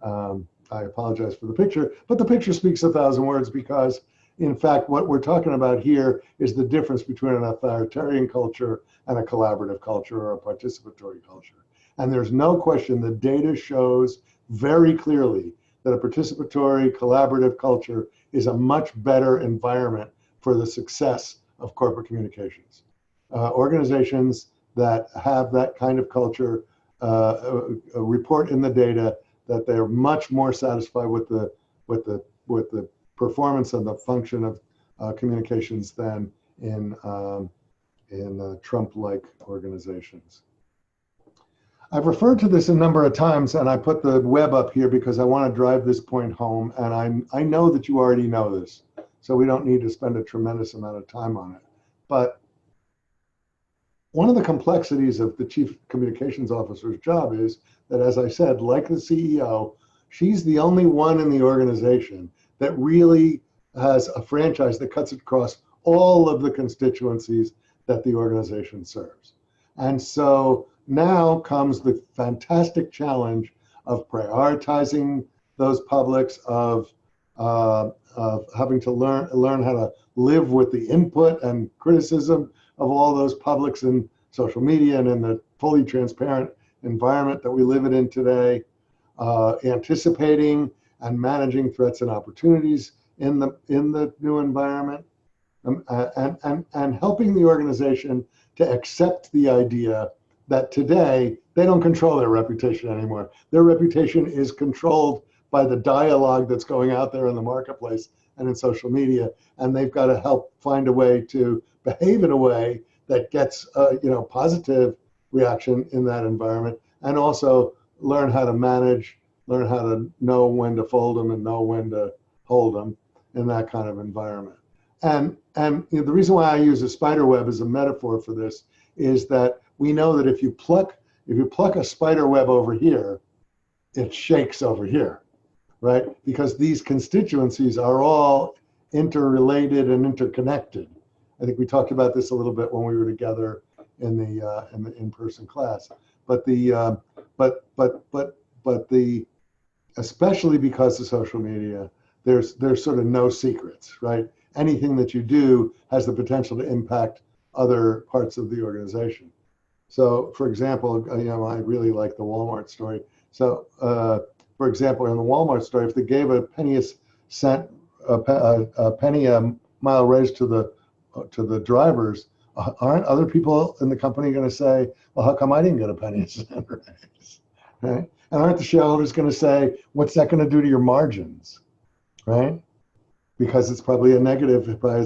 I apologize for the picture, but the picture speaks 1,000 words because, in fact, what we're talking about here is the difference between an authoritarian culture and a collaborative culture or a participatory culture. And there's no question the data shows very clearly that a participatory, collaborative culture is a much better environment for the success of corporate communications. Organizations that have that kind of culture report in the data that they're much more satisfied with the performance and the function of communications than in Trump-like organizations. I've referred to this a number of times, and I put the web up here because I want to drive this point home, and I know that you already know this, so we don't need to spend a tremendous amount of time on it. But one of the complexities of the chief communications officer's job is that, as I said, like the CEO, she's the only one in the organization that really has a franchise that cuts across all of the constituencies that the organization serves. And so now comes the fantastic challenge of prioritizing those publics, of having to learn how to live with the input and criticism of all those publics in social media and in the fully transparent environment that we live in today, anticipating and managing threats and opportunities in the new environment, and helping the organization to accept the idea that today they don't control their reputation anymore. Their reputation is controlled by the dialogue that's going out there in the marketplace and in social media, and they've got to help find a way to behave in a way that gets positive reaction in that environment, and also learn how to manage, learn how to know when to fold them and know when to hold them in that kind of environment. And the reason why I use a spider web as a metaphor for this is that we know that if you pluck a spider web over here, it shakes over here, right? Because these constituencies are all interrelated and interconnected. I think we talked about this a little bit when we were together in the in-person class. But especially because of social media, there's sort of no secrets, right? Anything that you do has the potential to impact other parts of the organization. So, for example, I really like the Walmart story. So, for example, in the Walmart story, if they gave a penny a mile raise to the drivers, aren't other people in the company going to say, well, how come I didn't get a penny a cent raise, right? And aren't the shareholders going to say, what's that going to do to your margins, right? Because it's probably has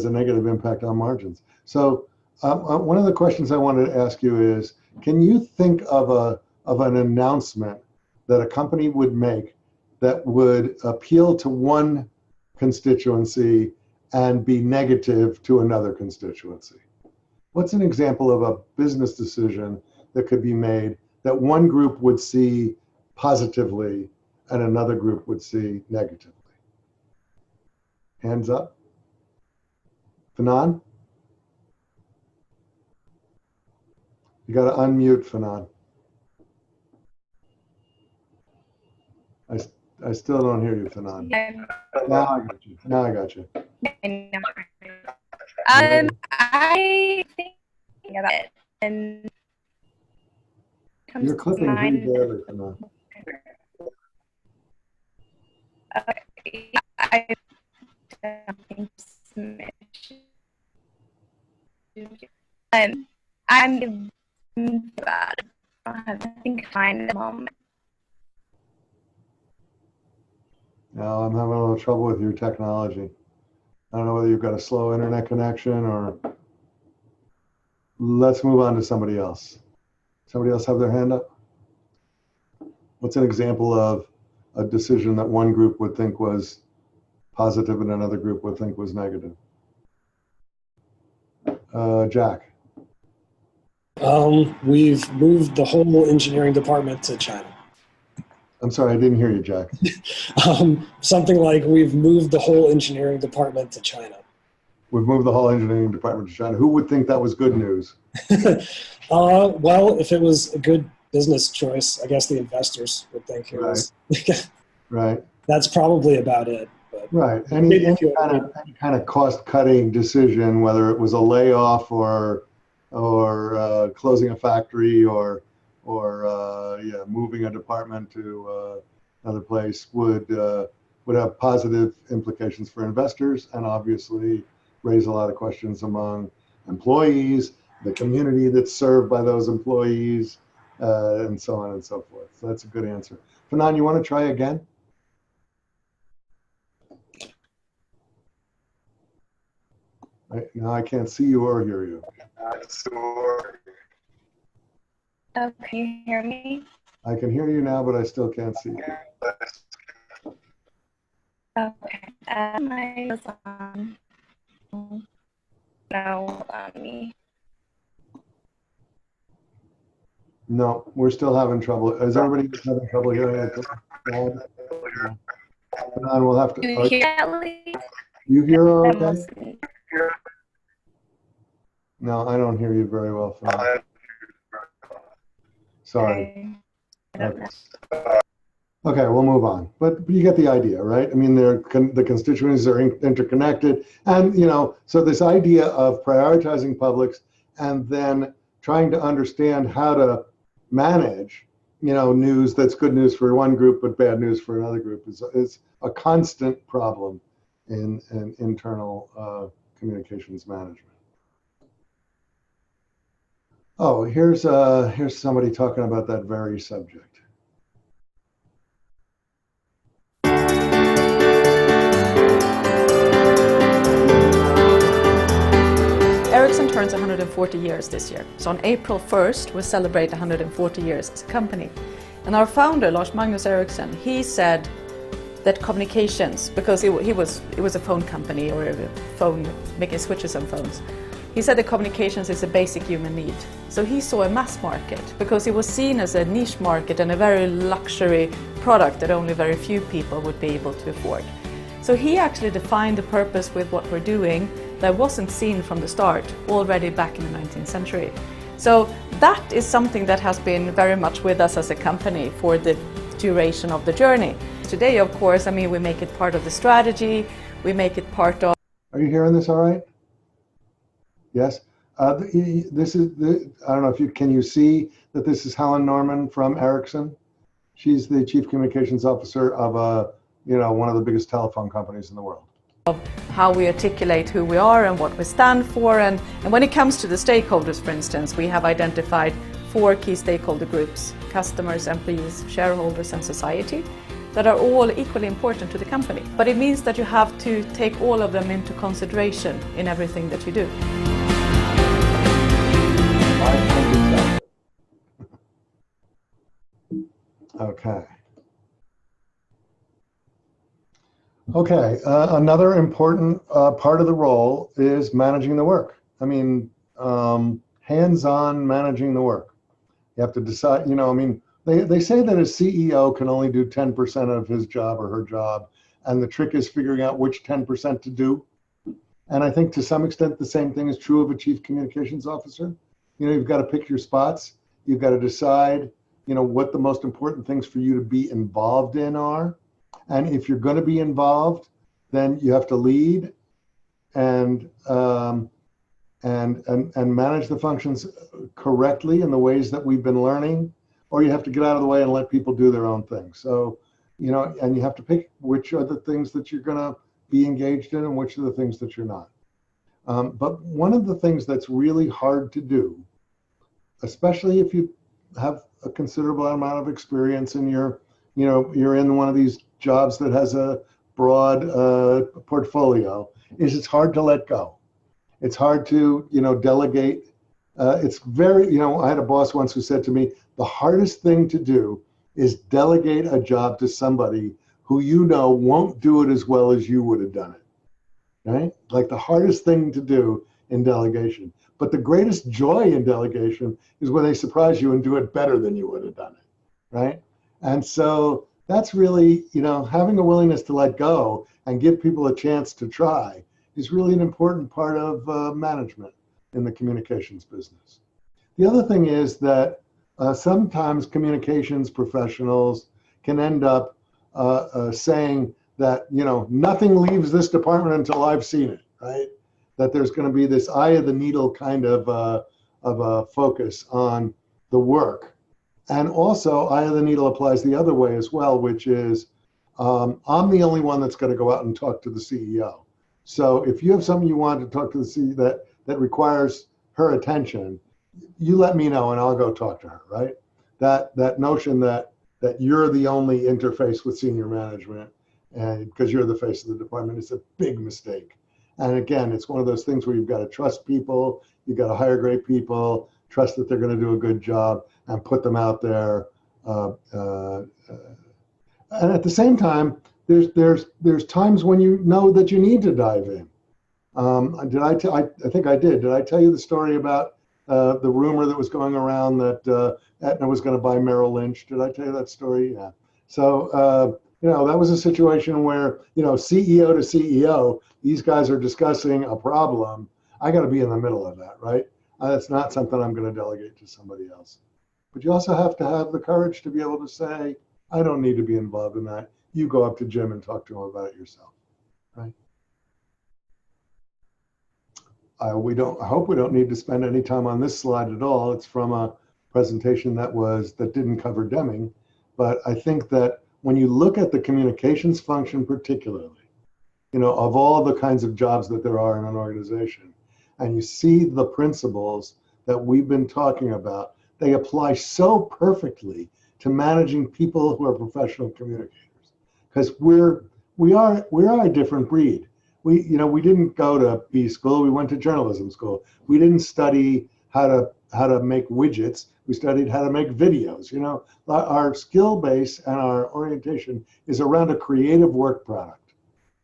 a negative impact on margins. So one of the questions I wanted to ask you is, can you think of an announcement that a company would make that would appeal to one constituency and be negative to another constituency? What's an example of a business decision that could be made that one group would see positively and another group would see negatively? Hands up. Fanon? You got to unmute, Fanon. I still don't hear you, Fanon. Now I got you. I think about it. And You're clipping pretty badly from that. I don't think I'm about it. I think fine at the moment. No, I'm having a little trouble with your technology. I don't know whether you've got a slow internet connection or let's move on to somebody else. Somebody else have their hand up? What's an example of a decision that one group would think was positive and another group would think was negative? Jack. We've moved the whole engineering department to China. I'm sorry, I didn't hear you, Jack. Something like we've moved the whole engineering department to China. We've moved the whole engineering department to China. Who would think that was good news? Well, if it was a good business choice, I guess the investors would think it was. Right. That's probably about it. But right. Any kind of cost-cutting decision, whether it was a layoff or closing a factory or moving a department to another place would have positive implications for investors and obviously raise a lot of questions among employees, the community that's served by those employees, and so on and so forth. So that's a good answer. Fanon, you want to try again? Now I can't see you or hear you. Oh, can you hear me? I can hear you now, but I still can't see you. Okay. My was on. No, on me. No, we're still having trouble. Is everybody having trouble hearing it? Fanon, we'll have to. Do you hear at least? You hear her okay? No, I don't hear you very well, Fanon. Sorry. Okay. Okay, we'll move on. But you get the idea, right? I mean, the constituencies are interconnected. And, so this idea of prioritizing publics and then trying to understand how to manage, news that's good news for one group but bad news for another group is a constant problem in internal communications management. Oh, here's somebody talking about that very subject. Ericsson turns 140 years this year. So on April 1st, we celebrate 140 years as a company. And our founder, Lars Magnus Ericsson, he said that communications, because it was a phone company or a phone making switches on phones, he said that communications is a basic human need. So he saw a mass market because it was seen as a niche market and a very luxury product that only very few people would be able to afford. So he actually defined the purpose with what we're doing that wasn't seen from the start, already back in the 19th century. So that is something that has been very much with us as a company for the duration of the journey. Today, of course, we make it part of the strategy, we make it part of... Are you hearing this all right? Yes? This is, I don't know if can you see that this is Helen Norman from Ericsson? She's the Chief Communications Officer of one of the biggest telephone companies in the world. Of how we articulate who we are and what we stand for. And when it comes to the stakeholders, for instance, we have identified 4 key stakeholder groups: customers, employees, shareholders, and society, that are all equally important to the company. But it means that you have to take all of them into consideration in everything that you do. Okay, another important part of the role is managing the work. Hands-on managing the work. You have to decide, they say that a CEO can only do 10% of his job or her job, and the trick is figuring out which 10% to do. And I think to some extent the same thing is true of a chief communications officer. You've got to pick your spots. You've got to decide, what the most important things for you to be involved in are. And if you're going to be involved, then you have to lead and and manage the functions correctly in the ways that we've been learning, or you have to get out of the way and let people do their own thing. So, you know, and you have to pick which are the things that you're going to be engaged in and which are the things that you're not. But one of the things that's really hard to do, especially if you have a considerable amount of experience and you're in one of these jobs that has a broad portfolio, is it's hard to let go. It's hard to, delegate. It's very, I had a boss once who said to me, the hardest thing to do is delegate a job to somebody who won't do it as well as you would have done it, right? Like the hardest thing to do in delegation. But the greatest joy in delegation is when they surprise you and do it better than you would have done it, right? And so that's really, having a willingness to let go and give people a chance to try is really an important part of management in the communications business. The other thing is that sometimes communications professionals can end up saying that, nothing leaves this department until I've seen it, right? That there's going to be this eye of the needle kind of a focus on the work. And also, eye of the needle applies the other way as well, which is I'm the only one that's going to go out and talk to the CEO. So if you have something you want to talk to the CEO that requires her attention, you let me know and I'll go talk to her, right? That notion that you're the only interface with senior management and because you're the face of the department is a big mistake. And again, it's one of those things where you've got to trust people, you've got to hire great people, trust that they're going to do a good job and put them out there. And at the same time, there's times when you know that you need to dive in. I think I did. Did I tell you the story about the rumor that was going around that Aetna was going to buy Merrill Lynch? Did I tell you that story? Yeah. So, that was a situation where, CEO to CEO, these guys are discussing a problem. I got to be in the middle of that, right? That's not something I'm going to delegate to somebody else. But you also have to have the courage to be able to say, I don't need to be involved in that. You go up to Jim and talk to him about it yourself, right? I hope we don't need to spend any time on this slide at all. It's from a presentation that didn't cover Deming. But I think that when you look at the communications function particularly, of all the kinds of jobs that there are in an organization, and you see the principles that we've been talking about, they apply so perfectly to managing people who are professional communicators. Because we are a different breed. We didn't go to B school. We went to journalism school. We didn't study how to make widgets. We studied how to make videos. Our skill base and our orientation is around a creative work product,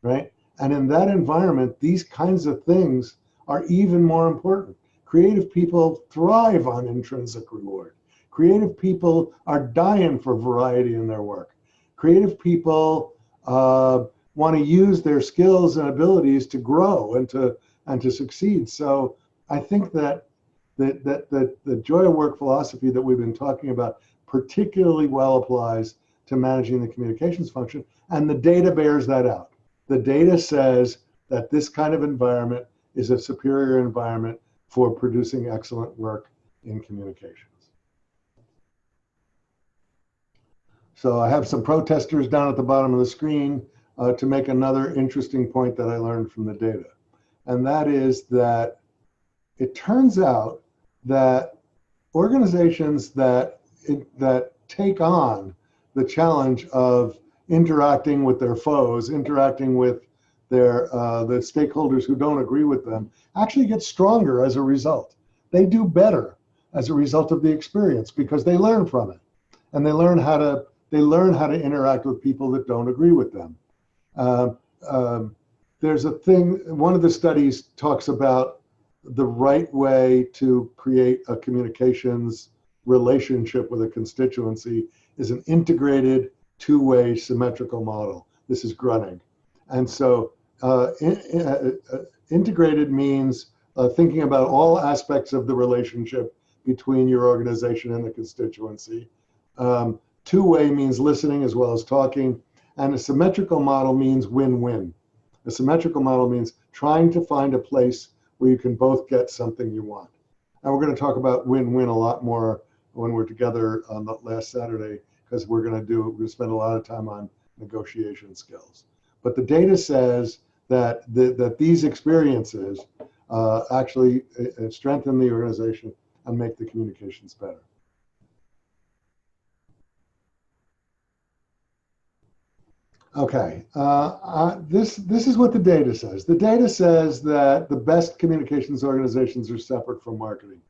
right? And in that environment, these kinds of things are even more important. Creative people thrive on intrinsic reward. Creative people are dying for variety in their work. Creative people want to use their skills and abilities to grow and to succeed. So I think that the joy of work philosophy that we've been talking about particularly well applies to managing the communications function, and the data bears that out. The data says that this kind of environment is a superior environment for producing excellent work in communications. So I have some protesters down at the bottom of the screen to make another interesting point that I learned from the data. And that is that it turns out that organizations that take on the challenge of interacting with their foes, interacting with the stakeholders who don't agree with them, actually get stronger as a result. They do better as a result of the experience because they learn from it, and they learn how to interact with people that don't agree with them. There's a thing, one of the studies talks about the right way to create a communications relationship with a constituency is an integrated two-way symmetrical model. This is Grunning. And so integrated means thinking about all aspects of the relationship between your organization and the constituency. Two-way means listening as well as talking. And a symmetrical model means win-win. A symmetrical model means trying to find a place where you can both get something you want. And we're going to talk about win-win a lot more when we're together on the last Saturday, because we're going to spend a lot of time on negotiation skills. But the data says that that these experiences actually strengthen the organization and make the communications better. Okay, this is what the data says. The data says that the best communications organizations are separate from marketing.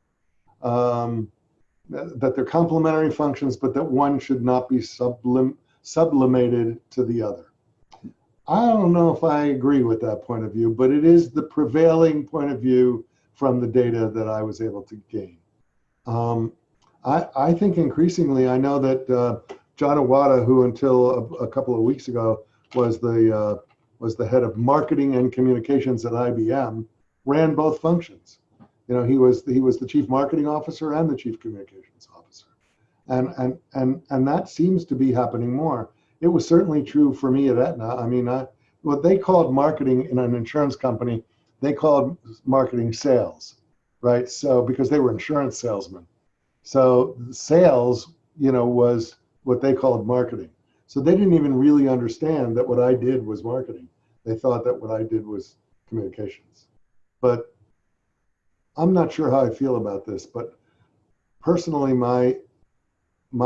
That they're complementary functions, but that one should not be sublimated to the other. I don't know if I agree with that point of view, but it is the prevailing point of view from the data that I was able to gain. I think increasingly, I know that John Iwata, who until a couple of weeks ago was the head of marketing and communications at IBM, ran both functions. You know, he was the chief marketing officer and the chief communications officer, and that seems to be happening more. It was certainly true for me at Aetna. I mean, what they called marketing in an insurance company, they called marketing sales, right? So because they were insurance salesmen, so sales, you know, was what they called marketing. So they didn't even really understand that what I did was marketing. They thought that what I did was communications. But I'm not sure how I feel about this, but personally, my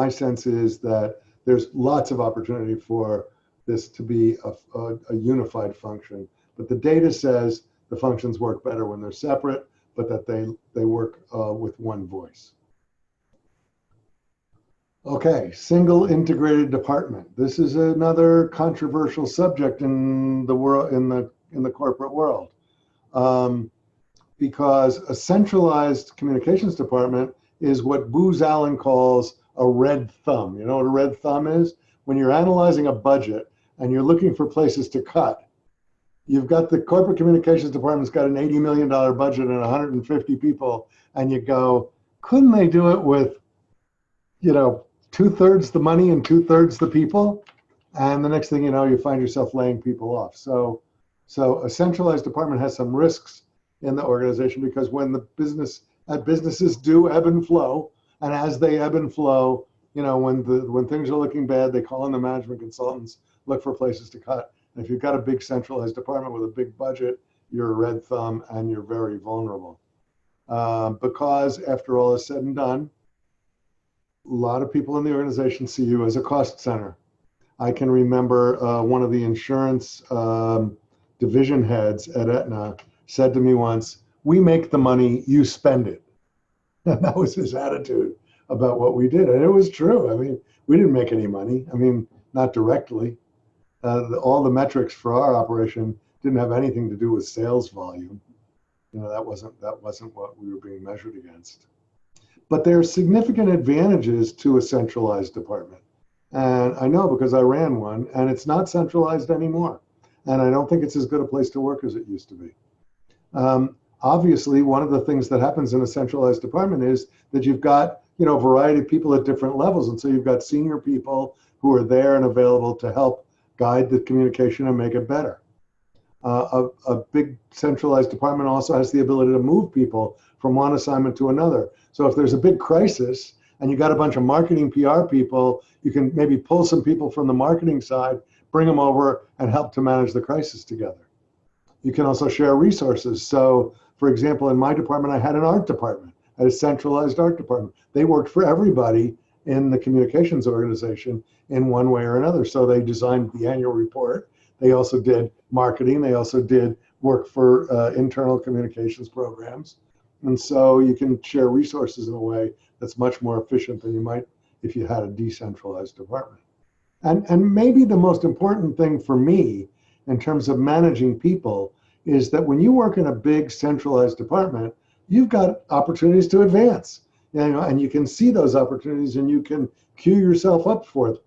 sense is that there's lots of opportunity for this to be a unified function. But the data says the functions work better when they're separate, but that they work with one voice. Okay, single integrated department. This is another controversial subject in the world, in the corporate world. Because a centralized communications department is what Booz Allen calls a red thumb. You know what a red thumb is? When you're analyzing a budget and you're looking for places to cut, you've got the corporate communications department's got an $80 million budget and 150 people, and you go, couldn't they do it with, you know, 2/3 the money and 2/3 the people? And the next thing you know, you find yourself laying people off. So a centralized department has some risks in the organization, because when the businesses do ebb and flow, and as they ebb and flow, you know, when things are looking bad, they call in the management consultants, look for places to cut. And if you've got a big centralized department with a big budget, you're a red thumb and you're very vulnerable. Because after all is said and done, a lot of people in the organization see you as a cost center. I can remember one of the insurance division heads at Aetna said to me once, "We make the money, you spend it." And that was his attitude about what we did. And it was true. I mean, we didn't make any money. I mean, not directly. All the metrics for our operation didn't have anything to do with sales volume. You know, that wasn't what we were being measured against. But there are significant advantages to a centralized department. And I know because I ran one, and it's not centralized anymore. And I don't think it's as good a place to work as it used to be. Obviously, one of the things that happens in a centralized department is that you've got, you know, a variety of people at different levels. And so you've got senior people who are there and available to help guide the communication and make it better. A big centralized department also has the ability to move people from one assignment to another. So if there's a big crisis and you got a bunch of marketing PR people, you can maybe pull some people from the marketing side, bring them over and help to manage the crisis together. You can also share resources. So for example, in my department, I had an art department, I had a centralized art department. They worked for everybody in the communications organization in one way or another. So they designed the annual report. They also did marketing. They also did work for internal communications programs. And so you can share resources in a way that's much more efficient than you might if you had a decentralized department. And maybe the most important thing for me in terms of managing people is that when you work in a big centralized department, you've got opportunities to advance, you know, and you can see those opportunities and you can queue yourself up for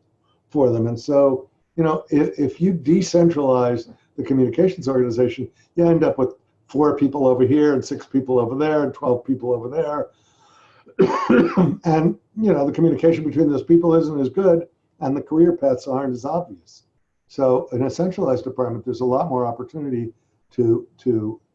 them. And so, you know, if you decentralize the communications organization, you end up with 4 people over here and 6 people over there and 12 people over there. And, you know, the communication between those people isn't as good and the career paths aren't as obvious. So in a centralized department, there's a lot more opportunity to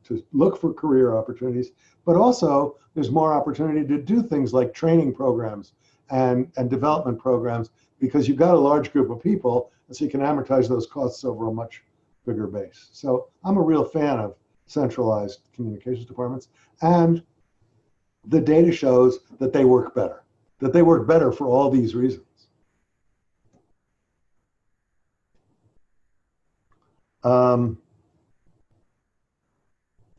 to look for career opportunities, but also there's more opportunity to do things like training programs and development programs, because you've got a large group of people, and so you can amortize those costs over a much bigger base. So I'm a real fan of centralized communications departments, and the data shows that they work better for all these reasons.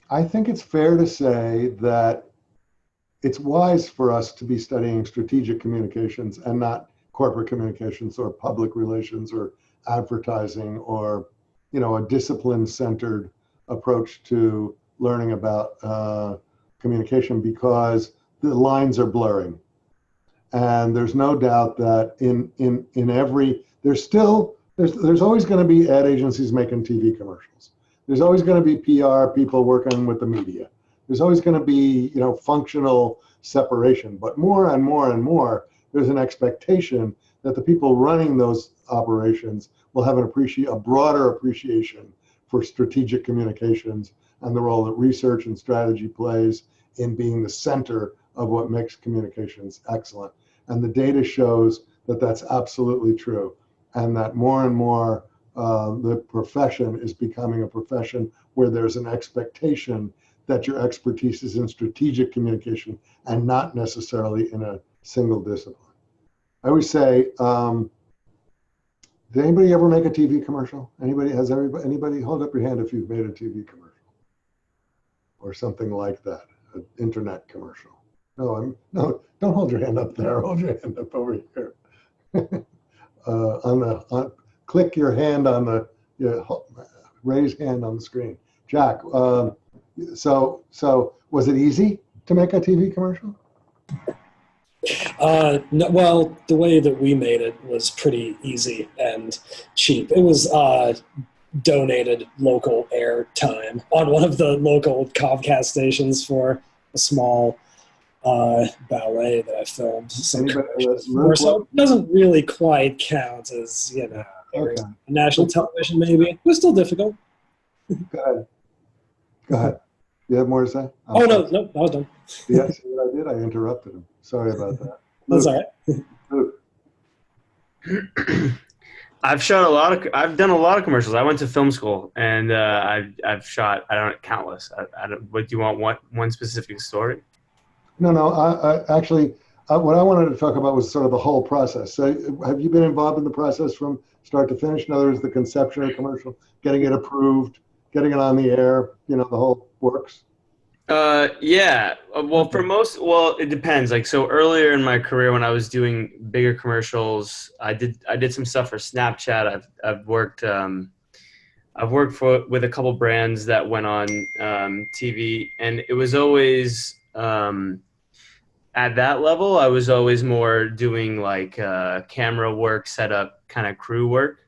I think it's fair to say that it's wise for us to be studying strategic communications and not corporate communications or public relations or advertising, or, you know, a discipline-centered approach to learning about communication, because the lines are blurring. And there's no doubt that in every, there's always going to be ad agencies making TV commercials. There's always going to be PR people working with the media. There's always going to be, you know, functional separation. But more and more and more, there's an expectation that the people running those operations will have a broader appreciation for strategic communications and the role that research and strategy plays in being the center of what makes communications excellent. And the data shows that that's absolutely true, and that more and more the profession is becoming a profession where there's an expectation that your expertise is in strategic communication and not necessarily in a single discipline. I always say, did anybody ever make a TV commercial? Anybody hold up your hand if you've made a TV commercial or something like that, an internet commercial? No, don't hold your hand up there. Hold your hand up over here. Click your hand on the raise hand on the screen. Jack, so was it easy to make a TV commercial? No, well, the way that we made it was pretty easy and cheap. It was donated local air time on one of the local Comcast stations for a small ballet that I filmed. So it doesn't really quite count as, you know, national television maybe. It was still difficult. Go ahead. You have more to say? No, I was done. Yeah, see what I did? I interrupted him. Sorry about that. That's all right. I've done a lot of commercials. I went to film school, and I've shot, countless. What do you want? One specific story? No. I actually, what I wanted to talk about was sort of the whole process. So, have you been involved in the process from start to finish? In other words, the conception of the commercial, getting it approved, getting it on the air. You know, the whole works. Yeah. Well, it depends. Like, so earlier in my career, when I was doing bigger commercials, I did some stuff for Snapchat. I've worked with a couple brands that went on TV, and it was always at that level. I was always more doing like camera work, setup, kind of crew work.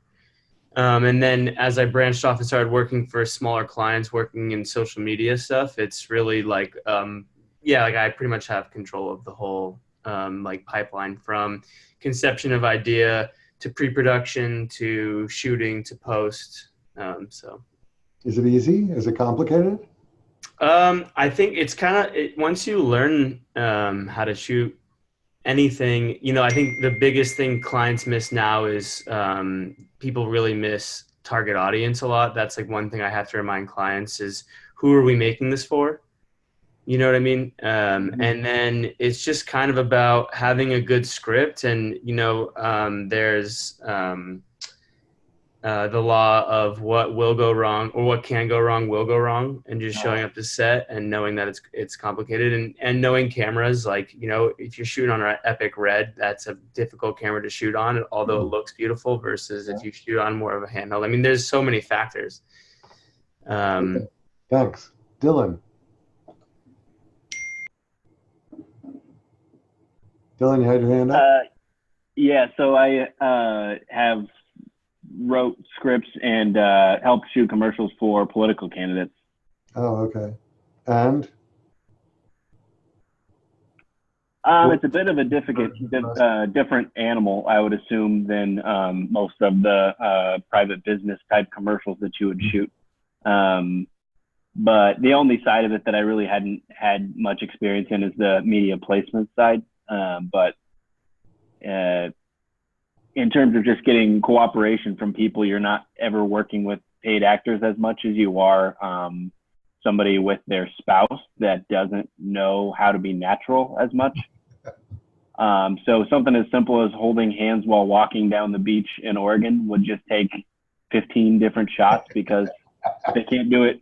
And then as I branched off and started working for smaller clients, working in social media stuff, it's really like, like I pretty much have control of the whole like pipeline, from conception of idea to pre-production to shooting to post. So, is it easy? Is it complicated? I think it's kind of once you learn how to shoot anything, you know, I think the biggest thing clients miss now is people really miss target audience a lot. That's like one thing I have to remind clients is, who are we making this for? You know what I mean? And then it's just kind of about having a good script, and, you know, there's the law of what will go wrong, or what can go wrong will go wrong, and just showing up to set and knowing that it's complicated, and knowing cameras. Like, you know, if you're shooting on an Epic Red, that's a difficult camera to shoot on, although it looks beautiful, versus if you shoot on more of a handheld. I mean, there's so many factors. Thanks. Dylan, you had your hand up? Yeah, so I wrote scripts and helped shoot commercials for political candidates. Oh, okay. And? It's a bit of a different animal, I would assume, than most of the private business type commercials that you would shoot. But the only side of it that I really hadn't had much experience in is the media placement side. But in terms of just getting cooperation from people, you're not ever working with paid actors as much as you are somebody with their spouse that doesn't know how to be natural as much. So something as simple as holding hands while walking down the beach in Oregon would just take 15 different shots, because they can't do it.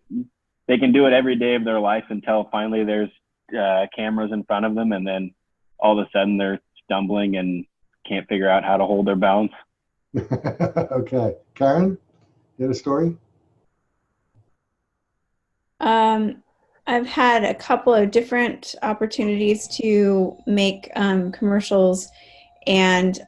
They can do it every day of their life until finally there's cameras in front of them, and then all of a sudden they're stumbling and can't figure out how to hold their balance. Okay. Karen, you had a story? I've had a couple of different opportunities to make commercials, and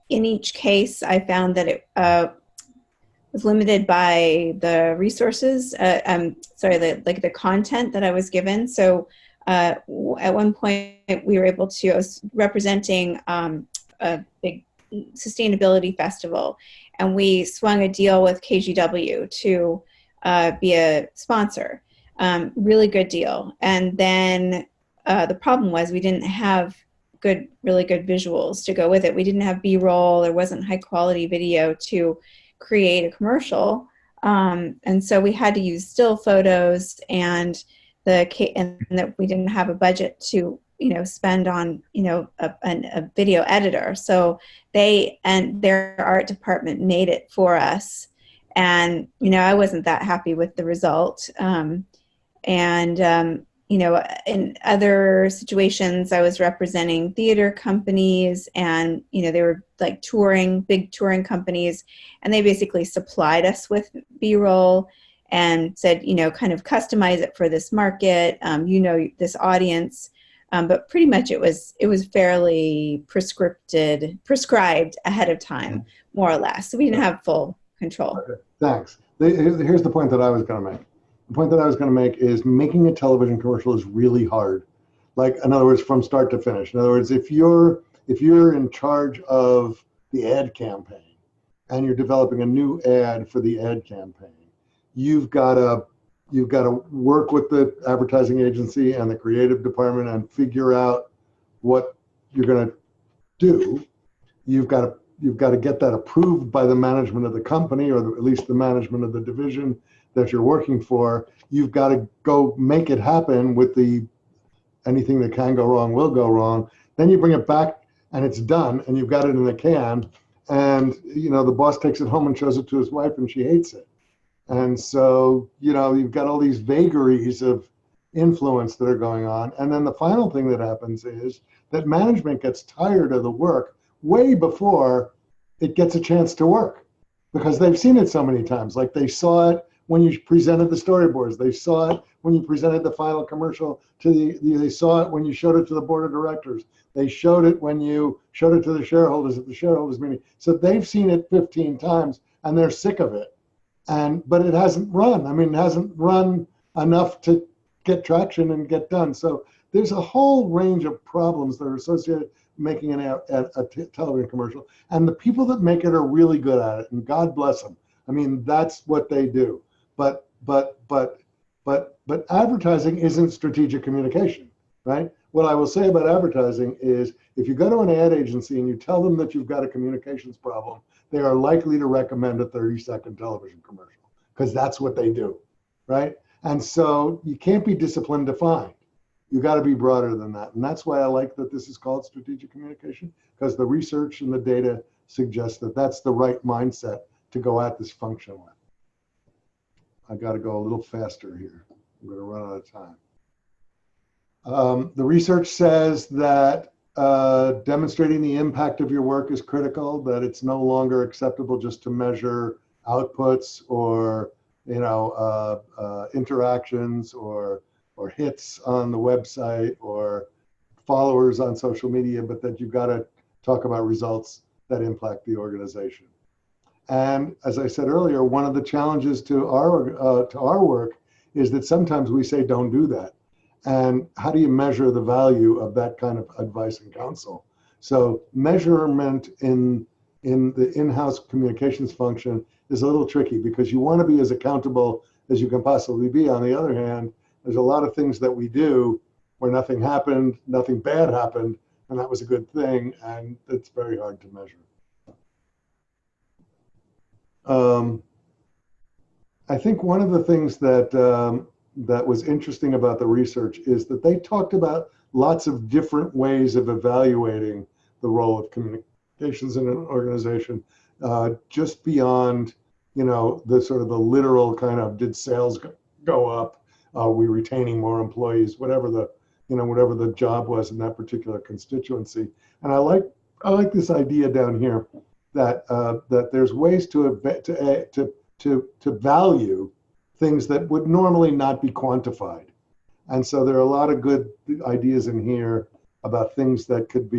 in each case I found that it was limited by the resources, the content that I was given. So at one point we were able to, I was representing a big sustainability festival, and we swung a deal with KGW to be a sponsor. Really good deal. And then the problem was we didn't have really good visuals to go with it. We didn't have B-roll. There wasn't high quality video to create a commercial. And so we had to use still photos, and that we didn't have a budget to, spend on, a video editor. So their art department made it for us. And, I wasn't that happy with the result. In other situations, I was representing theater companies, and, they were like big touring companies, and they basically supplied us with B-roll and said, kind of customize it for this market, this audience. But pretty much it was fairly prescribed ahead of time, more or less. So we didn't have full control. Okay, thanks. Here's the point that I was going to make. The point that I was going to make is making a television commercial is really hard. Like, in other words, from start to finish. In other words, if you're in charge of the ad campaign and you're developing a new ad for the ad campaign, you've got to work with the advertising agency and the creative department and figure out what you're going to do. You've got to get that approved by the management of the company, or at least the management of the division that you're working for. You've got to go make it happen with anything that can go wrong will go wrong. Then you bring it back and it's done, and you've got it in the can, and the boss takes it home and shows it to his wife, and she hates it. And so you've got all these vagaries of influence that are going on. And then the final thing that happens is that management gets tired of the work way before it gets a chance to work, because they've seen it so many times. Like, they saw it when you presented the storyboards. They saw it when you presented the final commercial they saw it when you showed it to the board of directors. They showed it when you showed it to the shareholders at the shareholders meeting. So they've seen it 15 times and they're sick of it. But it hasn't run. I mean, it hasn't run enough to get traction and get done. So there's a whole range of problems that are associated with making a television commercial. And the people that make it are really good at it, and God bless them. I mean, that's what they do. But advertising isn't strategic communication, right? What I will say about advertising is, if you go to an ad agency and you tell them that you've got a communications problem, they are likely to recommend a 30-second television commercial, because that's what they do, right? And so you can't be discipline defined. You got to be broader than that. And that's why I like that this is called strategic communication, because the research and the data suggests that that's the right mindset to go at this function with. I got to go a little faster here. I'm going to run out of time. The research says that demonstrating the impact of your work is critical, that it's no longer acceptable just to measure outputs or interactions or hits on the website or followers on social media, but that you've got to talk about results that impact the organization. And as I said earlier, one of the challenges to our work is that sometimes we say, don't do that. And how do you measure the value of that kind of advice and counsel? So measurement in the in-house communications function is a little tricky, because you want to be as accountable as you can possibly be. On the other hand, there's a lot of things that we do where nothing happened, nothing bad happened, and that was a good thing, and it's very hard to measure. I think one of the things that that was interesting about the research is that they talked about lots of different ways of evaluating the role of communications in an organization, just beyond, you know, the sort of the literal kind of, did sales go up? Are we retaining more employees? Whatever the, you know, whatever the job was in that particular constituency. And I like this idea down here that that there's ways to value things that would normally not be quantified. And so there are a lot of good ideas in here about things that could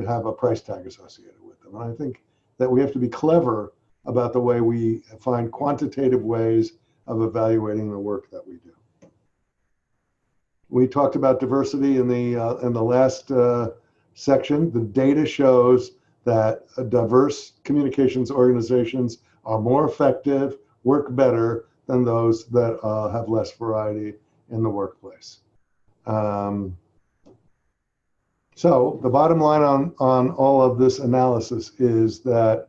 have a price tag associated with them. And I think that we have to be clever about the way we find quantitative ways of evaluating the work that we do. We talked about diversity in the last section. The data shows that diverse communications organizations are more effective, work better than those that have less variety in the workplace. So the bottom line on all of this analysis is that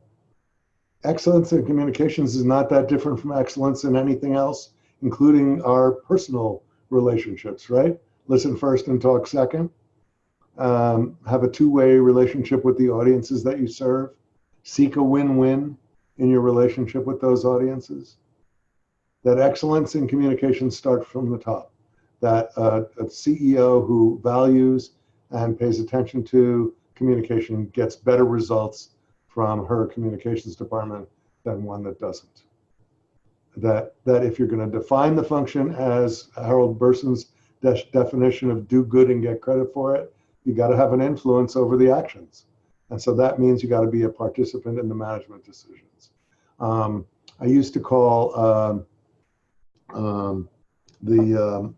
excellence in communications is not that different from excellence in anything else, including our personal relationships, right? Listen first and talk second. Have a two-way relationship with the audiences that you serve. Seek a win-win in your relationship with those audiences. That excellence in communication starts from the top. That a CEO who values and pays attention to communication gets better results from her communications department than one that doesn't. That if you're going to define the function as Harold Burson's definition of do good and get credit for it, you got to have an influence over the actions. And so that means you got to be a participant in the management decisions. I used to call the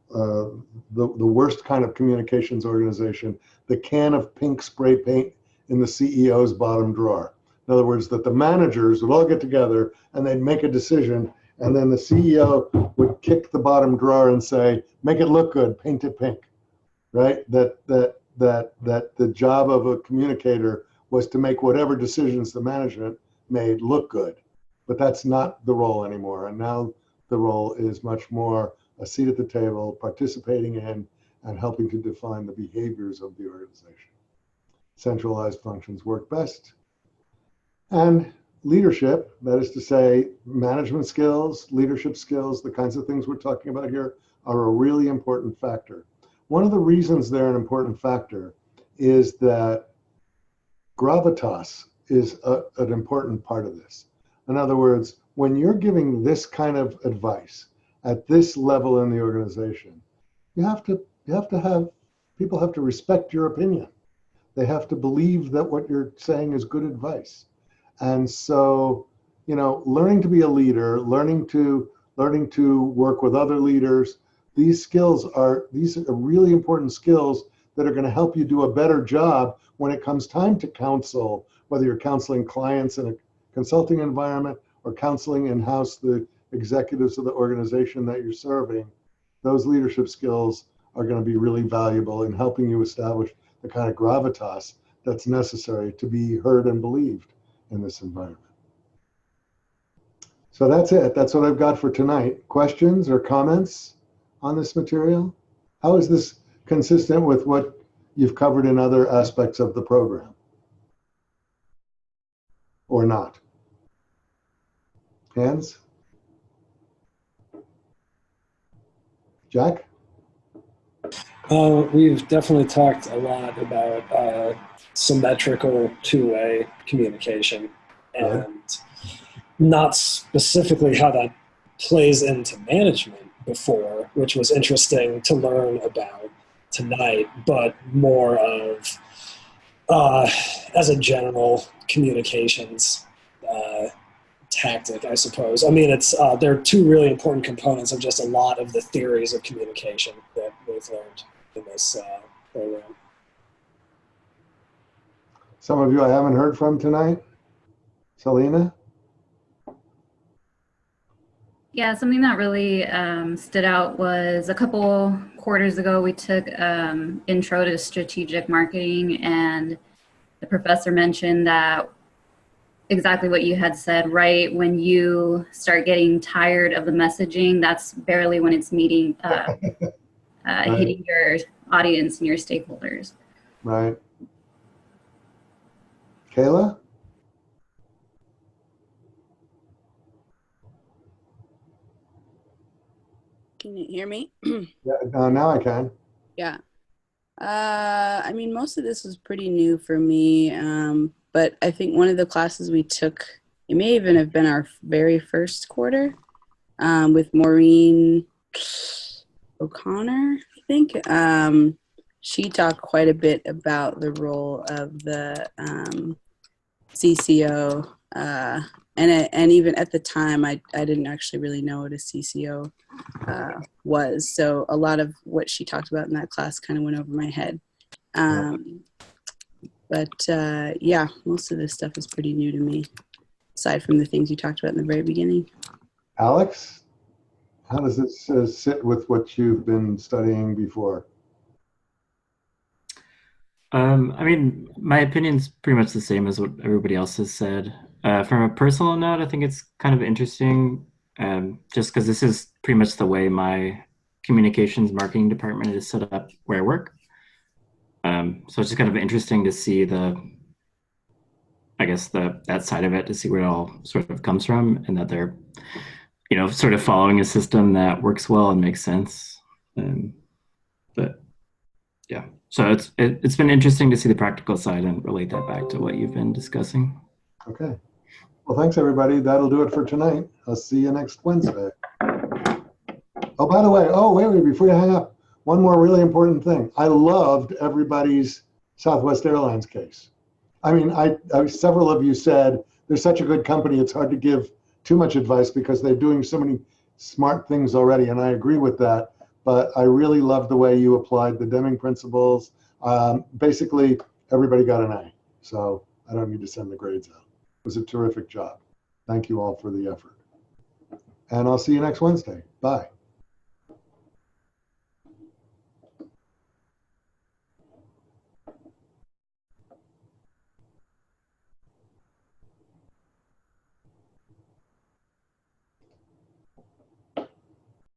worst kind of communications organization the can of pink spray paint in the CEO's bottom drawer. In other words, that the managers would all get together and they'd make a decision, and then the CEO would kick the bottom drawer and say, make it look good, paint it pink, right? That the job of a communicator was to make whatever decisions the management made look good. But that's not the role anymore. And now the role is much more a seat at the table, participating in and helping to define the behaviors of the organization. Centralized functions work best. And leadership, that is to say, management skills, leadership skills, the kinds of things we're talking about here are a really important factor. One of the reasons they're an important factor is that gravitas is an important part of this. In other words, when you're giving this kind of advice at this level in the organization, you have to have, people have to respect your opinion. They have to believe that what you're saying is good advice. And so, you know, learning to be a leader, learning to work with other leaders, these are really important skills that are going to help you do a better job when it comes time to counsel, whether you're counseling clients in a consulting environment or counseling in-house the executives of the organization that you're serving. Those leadership skills are going to be really valuable in helping you establish the kind of gravitas that's necessary to be heard and believed in this environment. So that's it. That's what I've got for tonight. Questions or comments on this material? How is this consistent with what you've covered in other aspects of the program? Or not? Hands? Jack? We've definitely talked a lot about symmetrical two-way communication and not specifically how that plays into management before, which was interesting to learn about tonight, but more of as a general communications tactic, I suppose. I mean, it's there are two really important components of just a lot of the theories of communication that we've learned in this program. Some of you I haven't heard from tonight. Selena? Yeah, something that really stood out was a couple quarters ago, we took Intro to Strategic Marketing, and the professor mentioned that exactly what you had said, right? When you start getting tired of the messaging, that's barely when it's meeting, hitting your audience and your stakeholders. Right. Kayla? Can you hear me? Yeah, now I can. Yeah. I mean, most of this was pretty new for me, but I think one of the classes we took, it may even have been our very first quarter, with Maureen O'Connor, I think. She talked quite a bit about the role of the CCO, and even at the time, I didn't actually really know what a CCO was. So a lot of what she talked about in that class kind of went over my head. But yeah, most of this stuff is pretty new to me, aside from the things you talked about in the very beginning. Alex, how does this sit with what you've been studying before? I mean, my opinion's pretty much the same as what everybody else has said. From a personal note, I think it's kind of interesting, just because this is pretty much the way my communications marketing department is set up where I work. So it's just kind of interesting to see that side of it, to see where it all sort of comes from, and that they're, sort of following a system that works well and makes sense. But yeah, so it's been interesting to see the practical side and relate that back to what you've been discussing. Okay. Well, thanks everybody. That'll do it for tonight. I'll see you next Wednesday. Oh, by the way, wait, before you hang up, one more really important thing. I loved everybody's Southwest Airlines case. I mean, several of you said they're such a good company, it's hard to give too much advice because they're doing so many smart things already, and I agree with that. But I really love the way you applied the Deming principles. Basically, everybody got an A, so I don't need to send the grades out. It was a terrific job. Thank you all for the effort. And I'll see you next Wednesday. Bye.